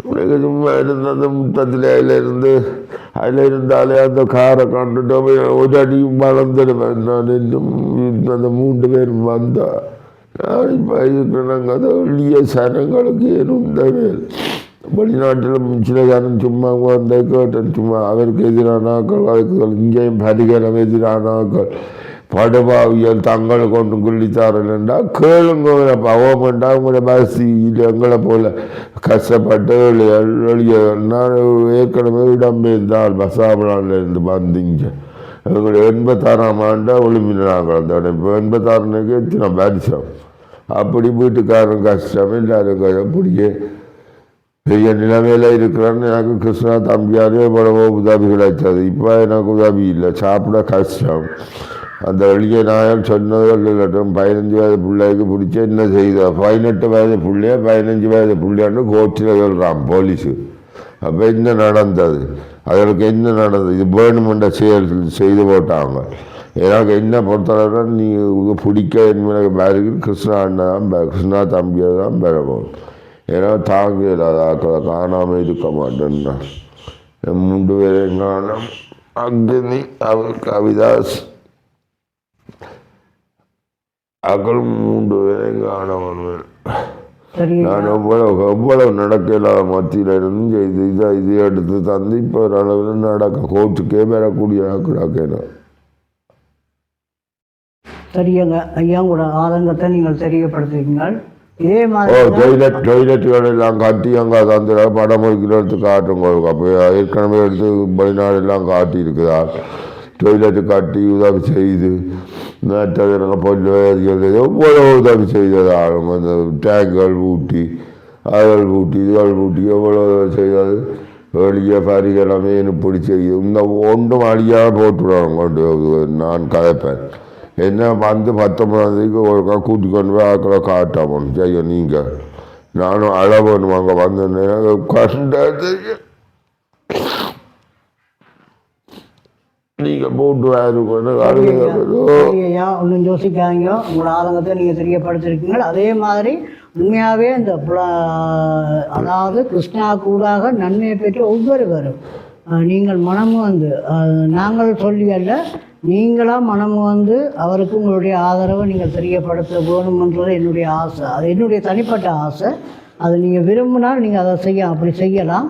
உனக்கு சும்மா இருந்த அந்த முத்தத்தில் அதில் இருந்தாலே அந்த காரை கண்டுட்டு ஒரு அடியும் வளர்ந்துடுவேன். நான் இன்னும் அந்த 3 பேரும் வந்தா நான் இப்போ இருக்கிறாங்க. அதை எளிய சனங்களுக்கு இருந்தவே வெளிநாட்டில் சில ஜனம் சும்மா வந்த கேட்டேன். சும்மா அவருக்கு எதிரான ஆக்கள், அதுக்கு இங்கேயும் பரிகரம் எதிரான ஆக்கள் படுபாவியல் தங்களை கொண்டு குள்ளித்தாரல்ண்டா கேளுங்க. அவமாட்டா உங்களோட பசியில் எங்களை போல் கஷ்டப்பட்டு எளிய நான் ஏற்கனவே இடம்பெயர்ந்தால் பசாபலான்லேருந்து வந்தீங்க. எங்களுடைய 86ஆம் ஆண்டை ஒளிமினாங்க. அந்த இப்போ 86னுக்கு எத்தனை வருஷம். அப்படி வீட்டுக்காரன் கஷ்டம், எல்லாரும் அப்படியே பெரிய நிலைமையில் இருக்கிறான்னு. எனக்கு கிருஷ்ணா தம்பியாரே எவ்வளவோ உதவி கிடைச்சது. இப்போ எனக்கு உதவி இல்லை, சாப்பிட கஷ்டம். அந்த எளிய நாயர் சொன்னதுகள் இல்லட்டும் 15 வயது பிள்ளைக்கு பிடிச்ச என்ன செய்த 18 வயது பிள்ளைய 15 வயது பிள்ளையான்னு கோர்ட்டில் சொல்கிறான் போலீஸு. அப்போ என்ன நடந்தது, அதற்கு என்ன நடந்தது, இது வேணுமென்ற செயல் செய்து போட்டாங்க. எனக்கு என்ன பொறுத்தவரை நீ இது பிடிக்க எனக்கு பேருக்கு கிருஷ்ணா அண்ணன் தான் கிருஷ்ணா தம்பியை தான் பெறவும். ஏன்னா தாங்க இல்லாத காணாமல் இருக்க மாட்டேன்னா 3 பேரையும் காணும். அக்னி அவர் கவிதாஸ் அக்களும் 3 பேரையும் காணவன். நான் எவ்வளவு நடக்கலாத மத்தியில் இருந்து இது எடுத்து தந்து இப்போ ஓரளவில் நடக்க கோர்ட்டுக்கே பெறக்கூடிய ஆக்கணும். சரியாங்க ஐயா, கூட ஆதங்கத்தை நீங்கள் தெரியப்படுத்துவீங்கள். இதே மாதிரி டொய்லெட்டுகள் எல்லாம் கட்டி அங்கே அந்த படம் எடுத்து காட்டுங்க. அப்போ ஏற்கனவே எடுத்து வெளிநாடு எல்லாம் காட்டி இருக்குதா, டொய்லெட்டு கட்டி உதவி செய்து மற்ற பொருள் எவ்வளோ உதவி செய்தது ஆளுங்க. அந்த டேங்குகள் ஊட்டி அதுகள் ஊட்டி இதுகள் ஊட்டி எவ்வளோ செய்தது. வெளியே பரிகளமே இப்படி செய்யுது. இந்த ஒன்றும் அழியாக போட்டுருவாங்க கொண்டு நான் கதைப்பேன். என்ன வந்து 19 ஒருக்கா கூட்டி கொண்டு போய் ஆக்களை காட்டாமோன்னு செய்ய நீங்கள் நானும் அளவணும் அங்கே வந்தேன்னு கண்டது. நீங்கள் போட்டு ஐயா ஒன்றும் யோசிக்காதீங்க, உங்களோட ஆதங்கத்தை நீங்கள் தெரியப்படுத்திருக்கீங்க. அதே மாதிரி உண்மையாகவே இந்த அதாவது கிருஷ்ணா கூடாக நன்மையை பெற்று ஒவ்வொருவரும் நீங்கள் மனமும் வந்து நாங்கள் சொல்லி அல்ல, நீங்களாக மனமும் வந்து அவருக்கு உங்களுடைய ஆதரவை நீங்கள் தெரியப்படுத்த வேணுமென்றது என்னுடைய ஆசை. அது என்னுடைய தனிப்பட்ட ஆசை. அது நீங்கள் விரும்பினால் நீங்கள் அதை அப்படி செய்யலாம்.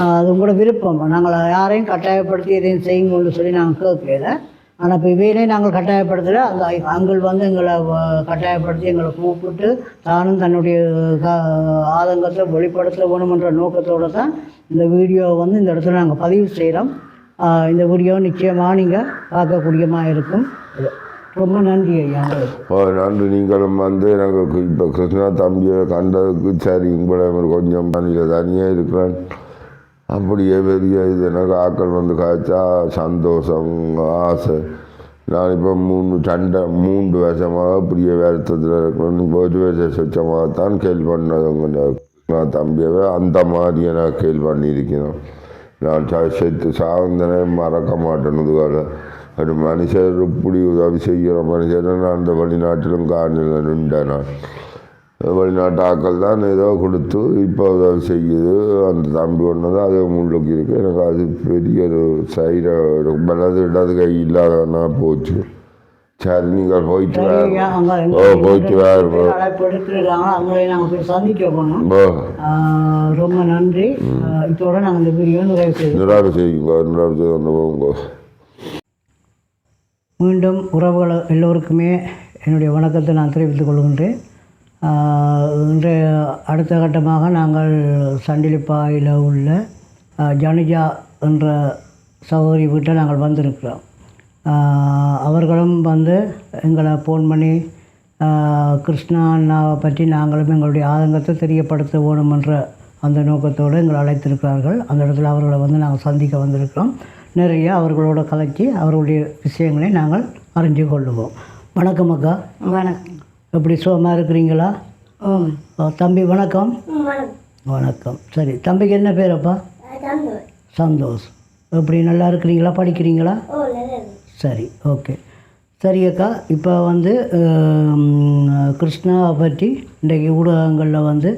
அது உங்களோட விருப்பம். நாங்கள் யாரையும் கட்டாயப்படுத்தி எதையும் செய்யுங்கன்னு சொல்லி நாங்கள் கேட்கல. ஆனால் இப்போ இவையிலே நாங்கள் கட்டாயப்படுத்தலை. அந்த அங்கள் வந்து எங்களை கட்டாயப்படுத்தி எங்களை கூப்பிட்டு தானும் தன்னுடைய ஆதங்கத்தை வெளிப்படுத்த வேணுமென்ற நோக்கத்தோடு தான் இந்த வீடியோவை வந்து இந்த இடத்துல நாங்கள் பதிவு செய்கிறோம். இந்த வீடியோ நிச்சயமாக நீங்கள் பார்க்கக்கூடியமாக இருக்கும். ரொம்ப நன்றி ஐயா. நன்றி. நீங்களும் வந்து எனக்கு இப்போ கிருஷ்ணா தம்பியை கண்டதுக்கு சரி உங்களை கொஞ்சம் பணியில் தனியாக இருக்கிறேன். அப்படியே பெரிய இது எனக்கு ஆக்கள் வந்து காய்ச்சா சந்தோஷம் ஆசை. நான் இப்போ 3 வருஷமாக பெரிய வருத்தத்தில் இருக்கிறேன். இப்போ 1 வருஷ சொச்சமாகத்தான் கேள்வி பண்ணது நான் தம்பியவே அந்த மாதிரி நான் கேள்வி பண்ணியிருக்கிறேன். நான் செத்து சாவந்தனே மறக்க மாட்டேனதுக்காக ஒரு மனுஷர் இப்படி உதவி செய்கிற மனுஷனை நான் அந்த வெளிநாட்டிலும் காணில் நின்றேன். நான் வெளிநாட்டு ஆக்கள் தான் ஏதோ கொடுத்து இப்போ உதவி செய்யுது. அந்த தம்பி ஒன்று தான் அது முள்ளுக்கு இருக்குது. எனக்கு அது பெரிய ஒரு சைட வலது இடது கை இல்லாதனா போச்சு. சரி நீங்கள் போயிட்டு போயிட்டு ரொம்ப நன்றி. இதோட நாங்கள் இந்த வீடியோ நிறைவு செய்யுங்க. மீண்டும் உறவுகள் எல்லோருக்குமே என்னுடைய வணக்கத்தை நான் தெரிவித்துக் கொள்கின்றேன். இன்றைய அடுத்த கட்டமாக நாங்கள் சண்டிலிப்பாயில் உள்ள ஜனுஜா என்ற சகோதரி வீட்டை நாங்கள் வந்திருக்கிறோம். அவர்களும் வந்து எங்களை ஃபோன் பண்ணி கிருஷ்ணா அண்ணாவை பற்றி நாங்களும் எங்களுடைய ஆதங்கத்தை தெரியப்படுத்த வேணுமென்ற அந்த நோக்கத்தோடு எங்களை அழைத்திருக்கிறார்கள். அந்த இடத்துல அவர்களை வந்து நாங்கள் சந்திக்க வந்திருக்கிறோம். நிறைய அவர்களோட கலைச்சி அவர்களுடைய விஷயங்களை நாங்கள் அறிஞ்சு கொள்ளுவோம். வணக்கம் அக்கா. வணக்கம். எப்படி சுகமாக இருக்கிறீங்களா? தம்பி வணக்கம். வணக்கம். சரி, தம்பிக்கு என்ன பேரப்பா? சந்தோஷ். எப்படி நல்லா இருக்கிறீங்களா? படிக்கிறீங்களா? சரி, ஓகே. சரி அக்கா, இப்போ வந்து கிருஷ்ணாவை பற்றி இன்றைக்கு ஊடகங்களில் வந்து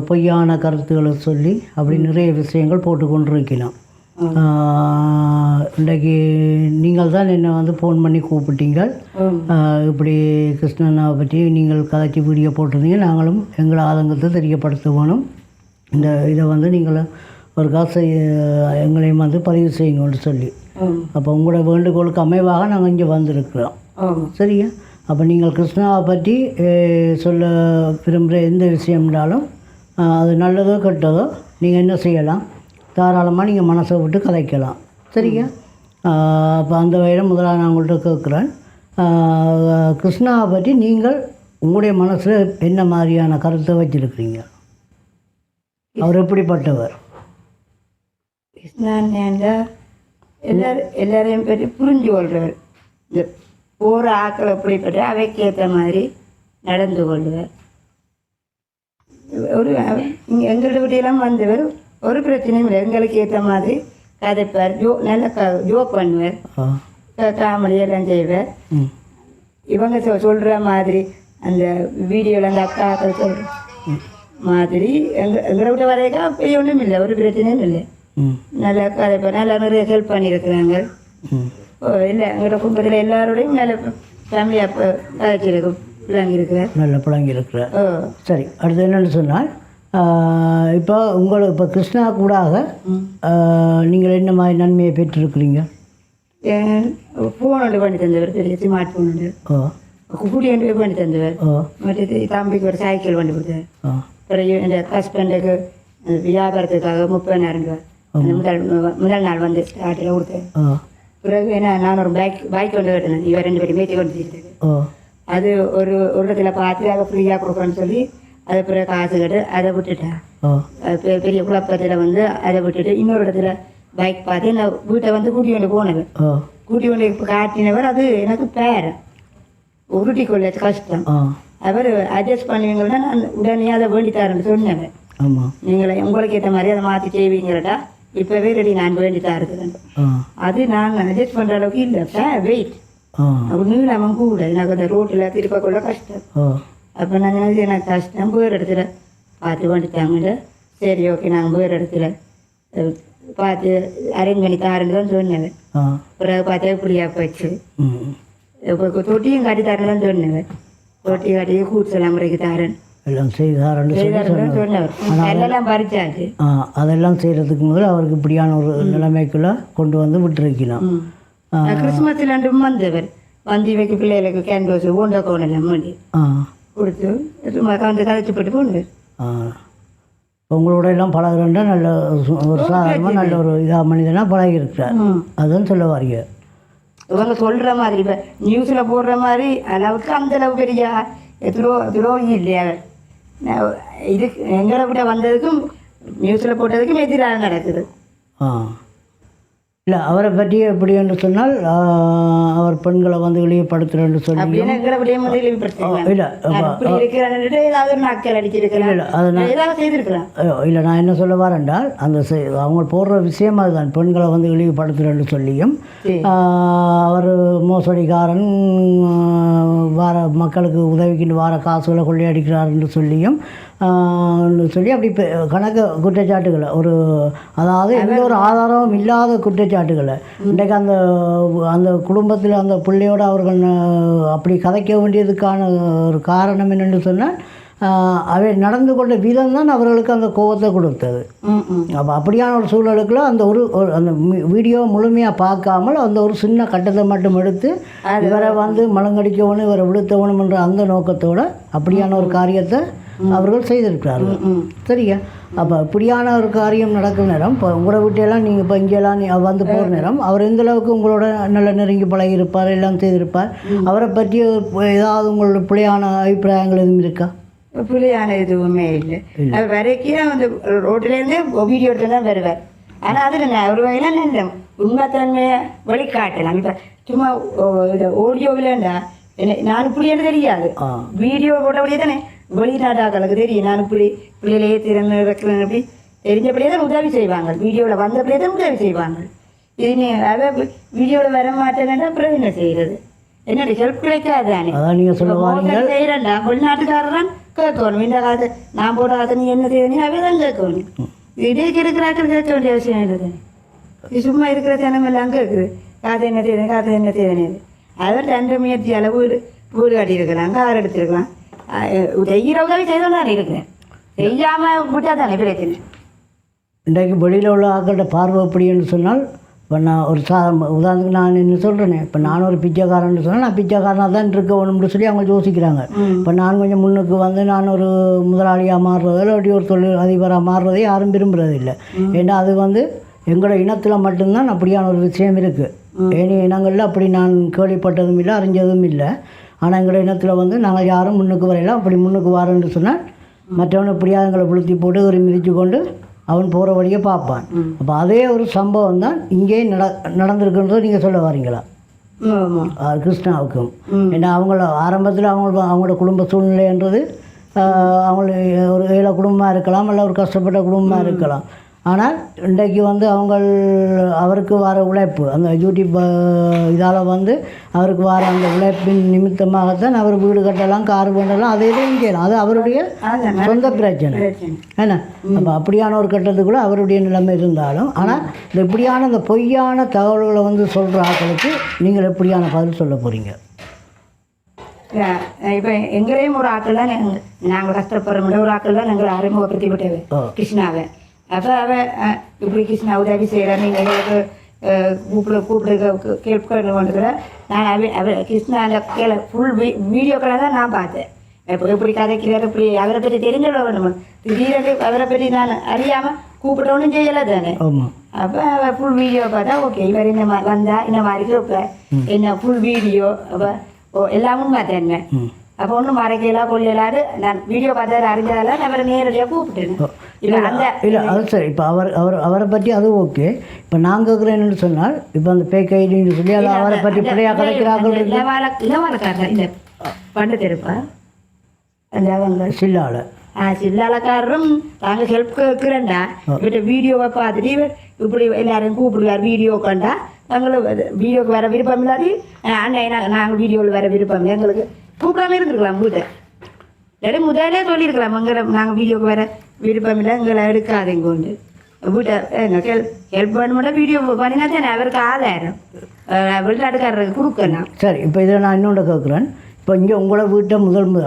பொய்யான கருத்துக்களை சொல்லி அப்படி நிறைய விஷயங்கள் போட்டு கொண்டிருக்கணும். இன்றைக்கு நீங்கள் தான் என்னை வந்து ஃபோன் பண்ணி கூப்பிட்டீங்க. இப்படி கிருஷ்ணனாவை பற்றி நீங்கள் கதைச்சி வீடியோ போட்டிருந்தீங்க. நாங்களும் எங்களை ஆதங்கத்தை தெரியப்படுத்த வேணும். இதை வந்து நீங்கள் ஒரு காசை எங்களையும் வந்து பதிவு செய்யுங்கன்னு சொல்லி அப்போ உங்களோட வேண்டுகோளுக்கு அமைவாக நாங்கள் இங்கே வந்திருக்கிறோம். சரியா? அப்போ நீங்கள் கிருஷ்ணாவை பற்றி சொல்ல விரும்புகிற எந்த விஷயம்னாலும் அது நல்லதோ கெட்டதோ நீங்கள் என்ன செய்யலாம், தாராளமாக நீங்கள் மனசை விட்டு கதைக்கலாம். சரியா? அப்போ அந்த வகையில் முதலாக நான் உங்கள்கிட்ட கேட்குறேன், கிருஷ்ணாவை பற்றி நீங்கள் உங்களுடைய மனசில் என்ன மாதிரியான கருத்தை வச்சுருக்கிறீங்க? அவர் எப்படிப்பட்டவர்? கிருஷ்ணன் எல்லாரையும் பற்றி புரிஞ்சு கொள்றவர். போகிற ஆக்கள் எப்படிப்பட்ட அவைக்கு ஏற்ற மாதிரி நடந்து கொள்ளுவார். ஒரு எங்களோட வீட்டையெல்லாம் வந்தவர் ஒரு பிரச்சனையும் இல்லை, எங்களுக்கு ஏற்ற மாதிரி கதைப்பார், நல்ல ஜோக் பண்ணுவார், காமெடி எல்லாம் செய்வார். இவங்க சொல்கிற மாதிரி அந்த வீடியோவில் அந்த அக்காக்கள் சொல்கிற மாதிரி எங்களை விட்ட வரைக்கும் பெரிய ஒன்றும் இல்லை, ஒரு பிரச்சனையும் இல்லை. நல்லா கதைப்பார், நல்லா நிறைய ஹெல்ப் பண்ணியிருக்கிறாங்க. இல்லை எங்களோட குடும்பத்தில் எல்லாரோடையும் நல்ல ஃபேமிலியாக கதைச்சிருக்கும், பிள்ளைங்க இருக்கிறார், நல்ல பிள்ளைங்க இருக்கிறார். சரி, அடுத்து என்னென்னு சொன்னால் இப்போ உங்களுக்கு இப்போ கிருஷ்ணா கூடாக நீங்கள் என்ன மாதிரி நன்மையை பெற்றிருக்கிறீங்க? ஃபோன் ஒன்று பண்ணி தந்தவர், பெரிய ஸ்மார்ட் ஃபோன் ஒன்று குடி ஒன்று பண்ணி தந்தவர். மற்றது தம்பிக்கு ஒரு சைக்கிள் பண்ணி கொடுத்தார். பிறகு என் ஹஸ்பண்டுக்கு வியாபாரத்துக்காக 30,000 ரூபா முதல் நாள் வந்து ஸ்டார்டில் கொடுத்தேன். பிறகு என்ன நான் ஒரு பைக் கொண்டு கட்டினேன், இவர் 2 பேரும் மேய்ச்சி கொண்டு வச்சுட்டு அது ஒரு இடத்துல பார்த்து அதை ஃப்ரீயாக கொடுக்குறேன்னு சொல்லி அதை பிறகு காசு கட்டு அதை விட்டுட்டேன். பெரிய குழப்பத்தில் வந்து அதை விட்டுட்டு இன்னொரு இடத்துல பைக் பார்த்து நான் வீட்டை வந்து கூட்டி கொண்டு போனவர். கூட்டி கொண்டு காட்டினவர் அது எனக்கு பேர் உருட்டி கொள்ள கஷ்டம். அவர் அட்ஜஸ்ட் பண்ணுவீங்கன்னா நான் உடனே அதை வேண்டி தரேன்னு சொன்னவர். நீங்களை உங்களுக்கு ஏற்ற மாதிரி அதை மாற்றி செய்வீங்கடா, இப்போவே ரெடி நான் வேண்டி தரதுன்னு. அது நான் அட்ஜஸ்ட் பண்ணுற அளவுக்கு இல்லை, வெயிட் அப்போ நீளமும் கூட எனக்கு அந்த ரோட்டில் திருப்பக்குள்ள கஷ்டம். அப்போ நான் நினைச்சு எனக்கு கஷ்டம், வேறு இடத்துல பார்த்து வந்துட்டாங்கன்னு. சரி ஓகே நாங்கள் வேறு இடத்துல பார்த்து அரேஞ்ச் பண்ணி தரேன்னு தான் சொன்னேன். பிறகு பார்த்தா இப்படியா போச்சு. இப்போ தொட்டியும் காட்டி தரேன்னு தான் சொன்னேன். தொட்டி காட்டி கூட்ஸ் எல்லாம் முறைக்கு தரேன் எல்லாம் செய்தாருன்னு சொன்னவர். எல்லாம் பறிச்சாச்சு. அதெல்லாம் செய்கிறதுக்கு முதல்ல அவருக்கு இப்படியான ஒரு நிலைமைக்குள்ளே கொண்டு வந்து விட்டுருக்கணும். கிறிஸ்மஸ்ல வந்தவர் வந்து வைக்க பிள்ளைகளுக்கு கேன்வாஸ் ஓண்டா கோணெல்லாம் பண்ணி கொடுத்து சும்மா வந்து கதைச்சு போட்டு போனவர். உங்களோட எல்லாம் பழகிறோன்னா நல்ல ஒரு சாதாரணமாக நல்ல ஒரு இதாக மனிதனாக பழகிருக்கிறார், அதுன்னு சொல்ல வாரீங்க. இவங்க சொல்கிற மாதிரி இப்போ நியூஸில் போடுற மாதிரி அளவுக்கு அந்த அளவு பெரிய துரோகி இல்லையா. இது எங்களை விட வந்ததுக்கும் நியூஸில் போட்டதுக்கும் எதிராக நடக்குது. இல்லை அவரை பற்றி எப்படி என்று சொன்னால் அவர் பெண்களை வந்து இழிவுபடுத்துறேன்னு சொல்லி இல்லை இல்லை நான் என்ன சொல்ல வரேன்டால் அந்த அவங்க போடுற விஷயம் அதுதான், பெண்களை வந்து இழிவுபடுத்துறேன்னு சொல்லியும் அவர் மோசடிக்காரன் வார மக்களுக்கு உதவிக்கிட்டு வார காசுகளை கொள்ளையடிக்கிறாருன்னு சொல்லியும் சொல்லி அப்படி கணக்கு குற்றச்சாட்டுகளை ஒரு அதாவது எந்த ஒரு ஆதாரமும் இல்லாத குற்றச்சாட்டுகளை இன்றைக்கு அந்த அந்த குடும்பத்தில் அந்த பிள்ளையோடு அவர்கள் அப்படி கதைக்க வேண்டியதுக்கான ஒரு காரணம் என்னென்னு சொன்னால் அவை நடந்து கொண்ட விதம் தான் அவர்களுக்கு அந்த கோபத்தை கொடுத்தது. அப்போ அப்படியான ஒரு சூழலுக்குள்ள அந்த ஒரு அந்த வீடியோ முழுமையாக பார்க்காமல் அந்த ஒரு சின்ன கட்டத்தை மட்டும் எடுத்து இவரை வந்து மலங்கடிக்கணும் இவரை விழுத்தவணும் என்ற அந்த நோக்கத்தோடு அப்படியான ஒரு காரியத்தை அவர்கள் செய்திருக்கிறார்கள். சரியா? அப்போ இப்படியான ஒரு காரியம் நடக்கும் நேரம் இப்போ உங்களோட வீட்டையெல்லாம் நீங்கள் இப்போ இங்கெல்லாம் வந்து போகிற நேரம் அவர் எந்த அளவுக்கு உங்களோட நல்ல நெருங்கி பழகியிருப்பார், எல்லாம் செய்திருப்பார். அவரை பற்றி ஏதாவது உங்களோட பிள்ளையான அபிப்பிராயங்கள் எதுவும் இருக்கா? பிள்ளையான எதுவுமே இல்லை. அது வரைக்கும் அந்த ரோட்டிலேருந்தே வீடியோ எடுத்து தான் வருவார். ஆனால் அதில் ஒரு வகையில் நல்ல உண்மைத்தன்மையை வழிகாட்டலாம். இப்போ சும்மா ஆடியோவில்ண்டா நான் இப்படின்னு தெரியாது, வீடியோ போட்டபடியே தானே வெளிநாட்டாக்களுக்கு தெரியும். நான் இப்படி பிள்ளையிலேயே திறமை வைக்கிறேன் அப்படி தெரிஞ்சபடியே தான் உதவி செய்வாங்க, வீடியோவில் வந்தபடியே தான் உதவி செய்வாங்க. இது நீ அதான் வீடியோவில் வர மாட்டேன்னா அப்புறம் என்ன செய்கிறது? என்னுடைய ஹெல்ப் கிடைக்காதானே செய்கிறேன்டா. வெளிநாட்டுக்காரன் கேட்கணும், இந்த காலத்தை நான் போட்ட காலத்தை நீ என்ன செய்ய அவே தான் கேட்கணும். இதே இருக்கிறாக்கள் கேட்க வேண்டிய அவசியம் இல்லை. இது சும்மா இருக்கிற தினமெல்லாம் கேட்குது, காதை என்ன செய்யுது காதை என்ன செய்யுதுன்னு. அதான் 2 முயற்சியால் வீடு கட்டியிருக்கலாம், கார் எடுத்துருக்கலாம், செய்கிற உதவி செய்தான் இருக்கிறேன். செய்யாமல் விட்டா தானே பிரச்சனை. இன்றைக்கு வெளியில் உள்ள ஆக்கள்கிட்ட பார்வை அப்படின்னு சொன்னால் இப்போ நான் ஒரு உதாரணத்துக்கு நான் என்ன சொல்கிறேனே, இப்போ நான் ஒரு பிச்சைக்காரன்னு சொன்னால் நான் பிச்சைக்காரனாக தான் இருக்கணும்னு சொல்லி அவங்க யோசிக்கிறாங்க. இப்போ நான் கொஞ்சம் முன்னுக்கு வந்து நான் ஒரு முதலாளியாக மாறுறதோ இல்லாட்டி ஒரு தொழில் அதிபராக மாறுறதை யாரும் விரும்புகிறதில்லை. ஏன்னா அது வந்து எங்களோட இனத்தில் மட்டும்தான் அப்படியான ஒரு விஷயம் இருக்குது. ஏனி இனங்களில் அப்படி நான் கேள்விப்பட்டதும் இல்லை, அறிஞ்சதும் இல்லை. ஆனால் எங்களோட இனத்தில் வந்து நாங்கள் யாரும் முன்னுக்கு வரையலாம். அப்படி முன்னுக்கு வரேன்னு சொன்னால் மற்றவனை இப்படியாக எங்களை புளுத்தி போட்டு ஒரு மிதித்து கொண்டு அவன் போகிற வழியை பார்ப்பான். அப்போ அதே ஒரு சம்பவம் தான் இங்கேயும் நடந்திருக்குன்றதை நீங்கள் சொல்ல வரீங்களா? ஆமாம். கிருஷ்ணாவுக்கும். ஏன்னா ஆரம்பத்தில் அவங்களோட குடும்ப சூழ்நிலைன்றது அவங்க ஒரு ஏழை குடும்பமாக இருக்கலாம், இல்லை ஒரு கஷ்டப்பட்ட குடும்பமாக இருக்கலாம். ஆனால் இன்றைக்கு வந்து அவருக்கு வர உழைப்பு அந்த யூடியூப் இதால் வந்து அவருக்கு வர அந்த உழைப்பின் நிமித்தமாகத்தான் அவர் வீடு கட்டலாம், கார் பண்ணலாம், அதை எதுவும் செய்யலாம். அது அவருடைய சொந்த பிரச்சனை ஏன்னா. அப்போ அப்படியான ஒரு கட்டத்துக்குள்ள அவருடைய நிலைமை இருந்தாலும், ஆனால் இந்த இப்படியான இந்த பொய்யான தகவல்களை வந்து சொல்கிற ஆட்களுக்கு நீங்கள் எப்படியான பதில் சொல்ல போகிறீங்க? இப்போ எங்களையும் ஒரு ஆக்கள் தான் நாங்கள் கஷ்டப்படுற முடியும், ஒரு ஆக்கள் தான் நாங்கள் அறிமுகப்படுத்தி விட்டது கிருஷ்ணாவை. அப்போ இப்படி கிருஷ்ணா உதவி செய்கிறேன், நீங்கள் எங்களுக்கு கூப்பிடு கேட்க நான் கிருஷ்ணா அந்த ஃபுல் வீடியோக்களை தான் நான் பார்த்தேன். எப்படி கதைக்கிறார், இப்படி அவரை பற்றி தெரிஞ்சுள்ள வேணும். திடீரென்று அவரை பற்றி நான் அறியாமல் கூப்பிட்டோன்னு செய்யலை தானே. அப்போ ஃபுல் வீடியோ பார்த்தா ஓகே, இவர் இந்த மாதிரி வந்தால் இந்த மாதிரி கேட்பேன், என்ன ஃபுல் வீடியோ. அப்போ எல்லாமும் பார்த்தேன். அப்போ ஒன்றும் மறைக்கலாம் கொள்ளலாது நான் வீடியோ பார்த்ததில் அறிஞ்சதால நான் அவரை நேரடியாக கூப்பிட்டேன். இல்லை அது சரி. இப்போ அவரை பற்றி அது ஓகே. இப்போ நான் கேட்குறேன்னு சொன்னால், இப்போ அந்த பேக் ஐடின்னு சொல்லி அதை அவரை பற்றி பிள்ளையாக கிடைக்கிறார்கள். இளவாலக்காரர் இந்த பண்டு தெரிப்பா அந்த அவங்க சில்லாலக்காரரும் நாங்கள் ஹெல்ப் கேட்குறேன்டா, இவர்கிட்ட வீடியோவை பார்த்துட்டு இவர் இப்படி எல்லாரையும் கூப்பிடுவார். வீடியோ கண்டா நாங்களும் வீடியோக்கு வர விருப்பம் இல்லாது அண்ணன் நாங்கள் வீடியோவில் வர விருப்பம் எங்களுக்கு கூப்பிடாம இருந்துருக்கலாம். வீட்டை இல்லாட்டி முதலே சொல்லியிருக்கலாம், எங்களை நாங்கள் வீடியோக்கு வர விருப்பம் இல்லை, எங்களை எடுக்காதீங்க கொண்டு வீட்டை எங்கள் ஹெல்ப் பண்ண வீடியோ பண்ணினா தானே அவருக்கு ஆதாரம் வெளிநாட்டுக்காரருக்கு கொடுக்கலாம். சரி. இப்போ இதில் நான் இன்னொன்று கேட்குறேன். இப்போ இங்கே உங்களோட வீட்டை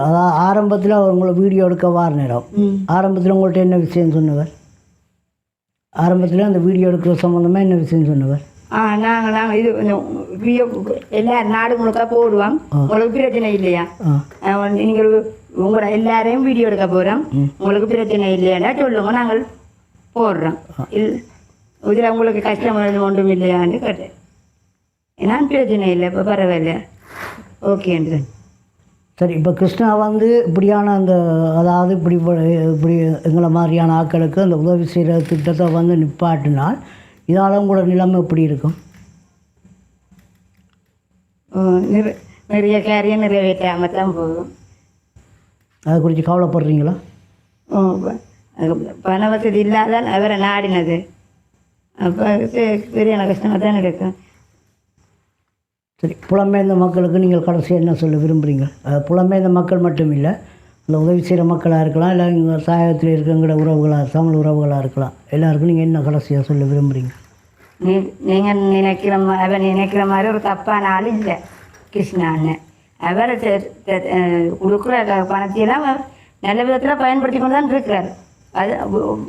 அதாவது ஆரம்பத்தில் உங்களை வீடியோ எடுக்க வார நேரம் ஆரம்பத்தில் உங்கள்கிட்ட என்ன விஷயம் சொன்னவர்? ஆரம்பத்தில் அந்த வீடியோ எடுக்கிற சம்மந்தமாக என்ன விஷயம் சொன்னவர்? நாங்கள் இது வீடியோ எல்லா நாடு முழுக்க போடுவோம், உங்களுக்கு பிரச்சனை இல்லையா, நீங்கள் உங்களோட எல்லாரையும் வீடியோ எடுக்க போகிறோம், உங்களுக்கு பிரச்சனை இல்லையாண்டா சொல்லுங்க, நாங்கள் போடுறோம். இதில் உங்களுக்கு கஷ்டம் ஒன்றும் இல்லையான்னு கேட்டேன். நான் பிரச்சனை இல்லை, இப்போ பரவாயில்ல ஓகேன்னு. சரி. இப்போ கிருஷ்ணா வந்து இப்படியான அந்த அதாவது இப்படி எங்களை மாதிரியான ஆட்களுக்கு அந்த உதவி செய்கிற திட்டத்தை வந்து நிப்பாட்டினால் இதால் உங்களோட நிலைமை எப்படி இருக்கும்? நிறைய காரியம் நிறைவேற்றாமல் தான் போகும். அதை குறித்து கவலைப்படுறீங்களா? பண வசதி இல்லாதான் அவரை நாடினது. அப்போ சரியான கஷ்டமாக தான் இருக்கும். சரி. புலம்பெயர்ந்த மக்களுக்கு நீங்கள் கடைசியாக என்ன சொல்ல விரும்புகிறீங்க? புலம்பெயர்ந்த மக்கள் மட்டும் இல்லை, அந்த உதவி செய்கிற மக்களாக இருக்கலாம், இல்லை இங்கே தாயகத்தில் இருக்கிற உறவுகளாக தமிழ் உறவுகளாக இருக்கலாம், எல்லாருக்கும் நீங்கள் என்ன கடைசியாக சொல்ல விரும்புகிறீங்க? நீங்கள் நினைக்கிற மாதிரி ஒரு தப்பான ஆள் இல்லை கிருஷ்ணான்னு. அவர் கொடுக்குற பணத்தையெல்லாம் நல்ல விதத்தில் பயன்படுத்தி கொண்டு தான் இருக்கிறார். அது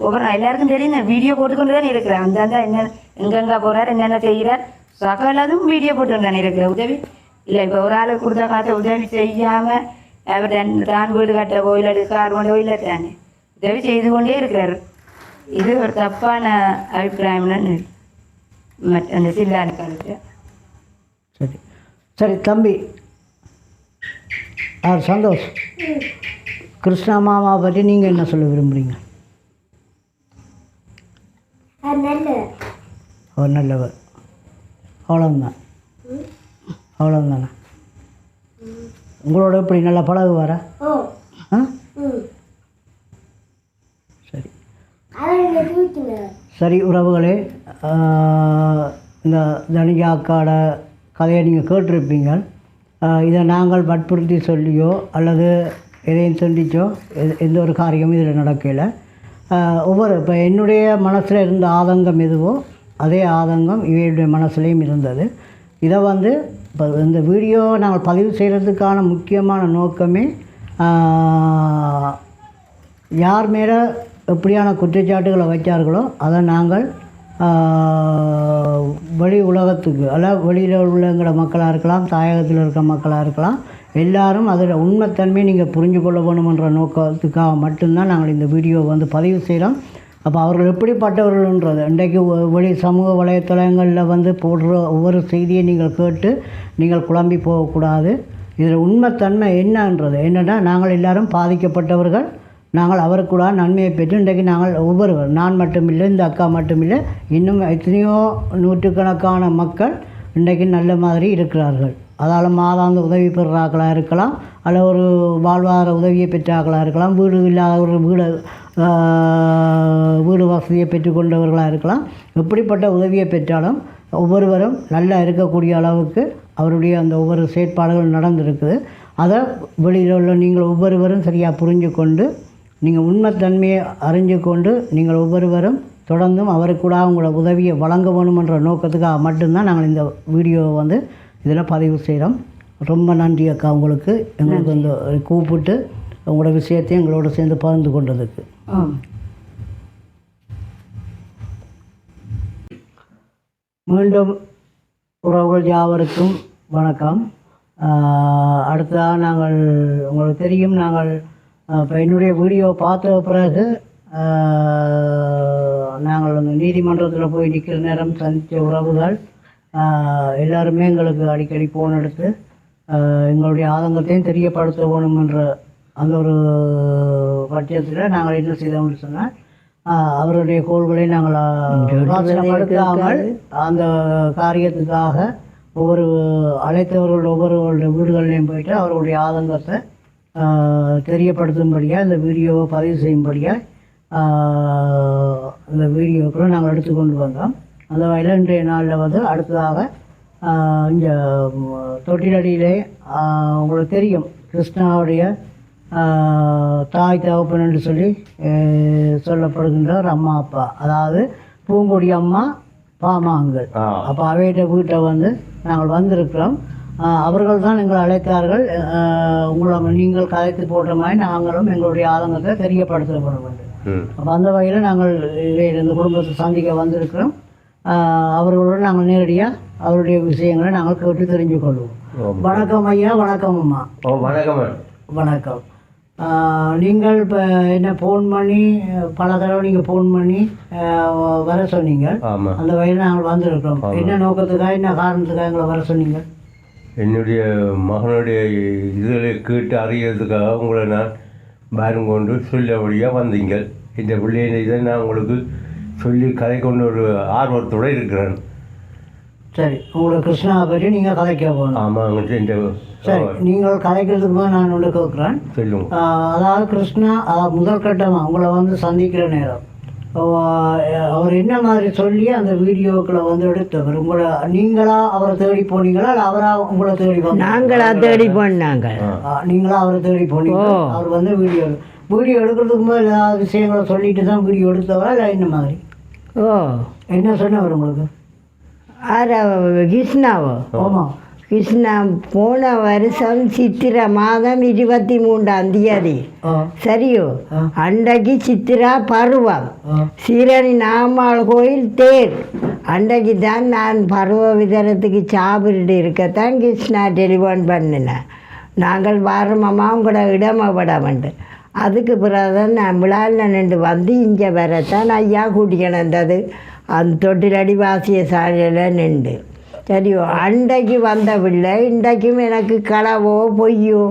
ஒவ்வொரு எல்லாருக்கும் தெரியும், வீடியோ போட்டுக்கொண்டு தான் இருக்கிறார். அந்தந்த என்ன எங்கெங்கே போகிறார், என்னென்ன செய்கிறார், சகலதும் வீடியோ போட்டு தானே இருக்கிற. உதவி இல்லை, இப்போ ஒரு ஆளுக்கு கொடுத்த காற்றை உதவி செய்யாமல் அவர் தான் வீடு கட்ட கோயில் எடுக்க கார் கோயில தானே உதவி செய்து கொண்டே இருக்கிறார். இது ஒரு தப்பான அபிப்பிராயம்னு அந்த சில்லானுக்காருக்கு. சரி. சரி தம்பி சந்தோஷ், கிருஷ்ணா மாமா பற்றி நீங்கள் என்ன சொல்ல விரும்புகிறீங்க? அவர் நல்லவர், அவ்வளோதான். அவ்வளோதானே? உங்களோட இப்படி நல்லா பழகுவாரா? சரி. சரி உறவுகளே, இந்த தனிஜா அக்காட கதையை நீங்கள் கேட்டிருப்பீங்க. இதை நாங்கள் வற்புறுத்தி சொல்லியோ அல்லது எதையும் சொல்லிச்சோ எந்த ஒரு காரியமும் இதில் நடக்கலை. இப்போ என்னுடைய மனசில் இருந்த ஆதங்கம் எதுவோ அதே ஆதங்கம் இவருடைய மனசுலேயும் இருந்தது. இதை வந்து இப்போ இந்த வீடியோ நாங்கள் பதிவு செய்கிறதுக்கான முக்கியமான நோக்கமே யார் மேலே எப்படியான குற்றச்சாட்டுகளை வைத்தார்களோ அதை நாங்கள் வெளி உலகத்துக்கு, அதாவது வெளியில் உள்ளங்கிற மக்களாக இருக்கலாம், தாயகத்தில் இருக்கிற மக்களாக இருக்கலாம், எல்லாரும் அதில் உண்மைத்தன்மையை நீங்கள் புரிஞ்சு கொள்ள வேணுமென்ற நோக்கத்துக்காக மட்டும்தான் நாங்கள் இந்த வீடியோ வந்து பதிவு செய்கிறோம். அப்போ அவர்கள் எப்படிப்பட்டவர்கள்ன்றது இன்றைக்கு வெளி சமூக வலைத்தளங்களில் வந்து போடுற ஒவ்வொரு செய்தியை நீங்கள் கேட்டு நீங்கள் குழம்பி போகக்கூடாது. இதில் உண்மைத்தன்மை என்னென்னா நாங்கள் எல்லாரும் பாதிக்கப்பட்டவர்கள். நாங்கள் அவருக்கூட நன்மையை பெற்று இன்றைக்கு நாங்கள் ஒவ்வொருவர், நான் மட்டும் இல்லை, இந்த அக்கா மட்டும் இல்லை, இன்னும் எத்தனையோ நூற்றுக்கணக்கான மக்கள் இன்றைக்கு நல்ல மாதிரி இருக்கிறார்கள். அதால் மாதாந்த உதவி பெறுறாக்களாக இருக்கலாம், அல்ல ஒரு வாழ்வாதார உதவியை பெற்றாக்களாக இருக்கலாம், வீடு இல்லாத ஒரு வீடு வசதியை பெற்றுக்கொண்டவர்களாக இருக்கலாம். எப்படிப்பட்ட உதவியை பெற்றாலும் ஒவ்வொருவரும் நல்லா இருக்கக்கூடிய அளவுக்கு அவருடைய அந்த ஒவ்வொரு செயற்பாடுகள் நடந்திருக்குது. அதை வெளியில் உள்ள நீங்கள் ஒவ்வொருவரும் சரியாக புரிஞ்சு கொண்டு நீங்கள் உண்மைத்தன்மையை அறிஞ்சு கொண்டு நீங்கள் ஒவ்வொருவரும் தொடர்ந்தும் அவருக்கூட உங்களோட உதவியை வழங்க வேணுமென்ற நோக்கத்துக்காக மட்டும்தான் நாங்கள் இந்த வீடியோவை வந்து இதில் பதிவு செய்கிறோம். ரொம்ப நன்றி அக்கா உங்களுக்கு எங்களுக்கு வந்து கூப்பிட்டு உங்களோட விஷயத்தையும் எங்களோட சேர்ந்து பகிர்ந்து கொண்டதுக்கு. மீண்டும் உறவுகள் யாவருக்கும் வணக்கம். அடுத்ததாக நாங்கள் உங்களுக்கு தெரியும், நாங்கள் இப்போ என்னுடைய வீடியோ பார்த்த பிறகு நாங்கள் அந்த நீதிமன்றத்தில் போய் நிற்கிற நேரம் சந்தித்த உறவுகள் எல்லாருமே எங்களுக்கு அடிக்கடி ஃபோன் எடுத்து எங்களுடைய ஆதங்கத்தையும் தெரியப்படுத்த வேணுமென்ற அந்த ஒரு பட்சத்தில் நாங்கள் என்ன செய்தோம்னு சொன்னால் அவருடைய கோள்களை நாங்கள் வாசனப்படுத்தாமல் அந்த காரியத்துக்காக ஒவ்வொரு அழைத்தவர்கள் ஒவ்வொருவருடைய வீடுகள்லையும் போயிட்டு அவர்களுடைய ஆதங்கத்தை தெரியப்படுத்தும்படியாக இந்த வீடியோவை பதிவு செய்யும்படியாக அந்த வீடியோக்களை நாங்கள் எடுத்துக்கொண்டு வந்தோம். அந்த வகையில் இன்றைய நாளில் வந்து அடுத்ததாக இங்கே தொட்டிலடியிலே உங்களுக்கு தெரியும் கிருஷ்ணாவுடைய தாய் தகப்பன் என்று சொல்லி சொல்லப்படுகின்ற ஒரு அம்மா அப்பா, அதாவது பூங்கொடி அம்மா பாமாங்கள். அப்போ அவையிட்ட வீட்டை வந்து நாங்கள் வந்திருக்கிறோம். அவர்கள் தான் எங்களை அழைத்தார்கள். உங்களை நீங்கள் கலைத்து போட்ட மாதிரி நாங்களும் எங்களுடைய ஆதங்கத்தை தெரியப்படுத்தப்பட வேண்டும். அப்போ அந்த வகையில் நாங்கள் இந்த குடும்பத்தை சந்திக்க வந்திருக்கிறோம். அவர்களோடு நாங்கள் நேரடியாக அவருடைய விஷயங்களை நாங்கள் கேட்டு தெரிஞ்சு கொள்வோம். வணக்கம் ஐயா. வணக்கம் அம்மா. வணக்கம். வணக்கம். நீங்கள் இப்போ என்ன ஃபோன் பண்ணி பல தடவை நீங்கள் ஃபோன் பண்ணி வர சொன்னீங்க. அந்த வகையில் நாங்கள் வந்திருக்கிறோம். என்ன நோக்கத்துக்காக என்ன காரணத்துக்காக எங்களை வர சொன்னீங்க? என்னுடைய மகனுடைய இதில் கேட்டு அறியறதுக்காக உங்களை நான் பாரம் கொண்டு சொல்லபடியாக வந்தீங்க. இந்த பிள்ளைய இதை நான் உங்களுக்கு சொல்லி கதை கொண்டு ஒரு ஆர்வத்தோடு இருக்கிறேன். சரி, உங்களை கிருஷ்ணாவை பற்றி நீங்கள் கதைக்க போகணும். ஆமாம். சரி, நீங்கள் கதைக்கிறதுக்கு போது நான் ஒன்று கேட்குறேன். சொல்லுங்க. அதாவது கிருஷ்ணா, அதாவது முதல் கட்டமாக உங்களை வந்து சந்திக்கிற நேரம் அவர் என்ன மாதிரி சொல்லி அந்த வீடியோக்களை வந்து எடுத்தவர்? உங்களை நீங்களா அவரை தேடி போனீங்களா, இல்லை அவரா உங்களை தேடி போனீங்க? நாங்களா தேடி போனாங்க. நீங்களா அவரை தேடி போனீங்க. அவர் வந்து வீடியோ எடுக்கிறதுக்கு போது ஏதாவது விஷயங்களை சொல்லிட்டு தான் வீடியோ எடுத்தவரா, இல்லை என்ன மாதிரி? என்ன சொன்னவர் உங்களுக்கு? கிருஷ்ணாவோ? ஆமாம், கிருஷ்ணா போன வருஷம் சித்திரை மாதம் 23 சரியோ, அன்றைக்கு சித்திரா பருவம் சீரணி நாமாள் கோயில் தேர். அன்றைக்கு தான் நான் பருவ விதரத்துக்கு சாப்பிட்டு இருக்கத்தான் கிருஷ்ணா டெலிஃபோன் பண்ணினேன். நாங்கள் வாரமாமா உங்களோட இடமப்பட வேண்டும். அதுக்கு பிறகுதான் நான் விழாவில் நின்று வந்து இங்கே வரத்தான் ஐயா கூட்டிக்கணுன்றது அந்த தொட்டிலடி வாசிய சாலையில் நின்று. சரியோ, அன்றைக்கு வந்த பிள்ளை இன்றைக்கும் எனக்கு களவோ பொய்யோ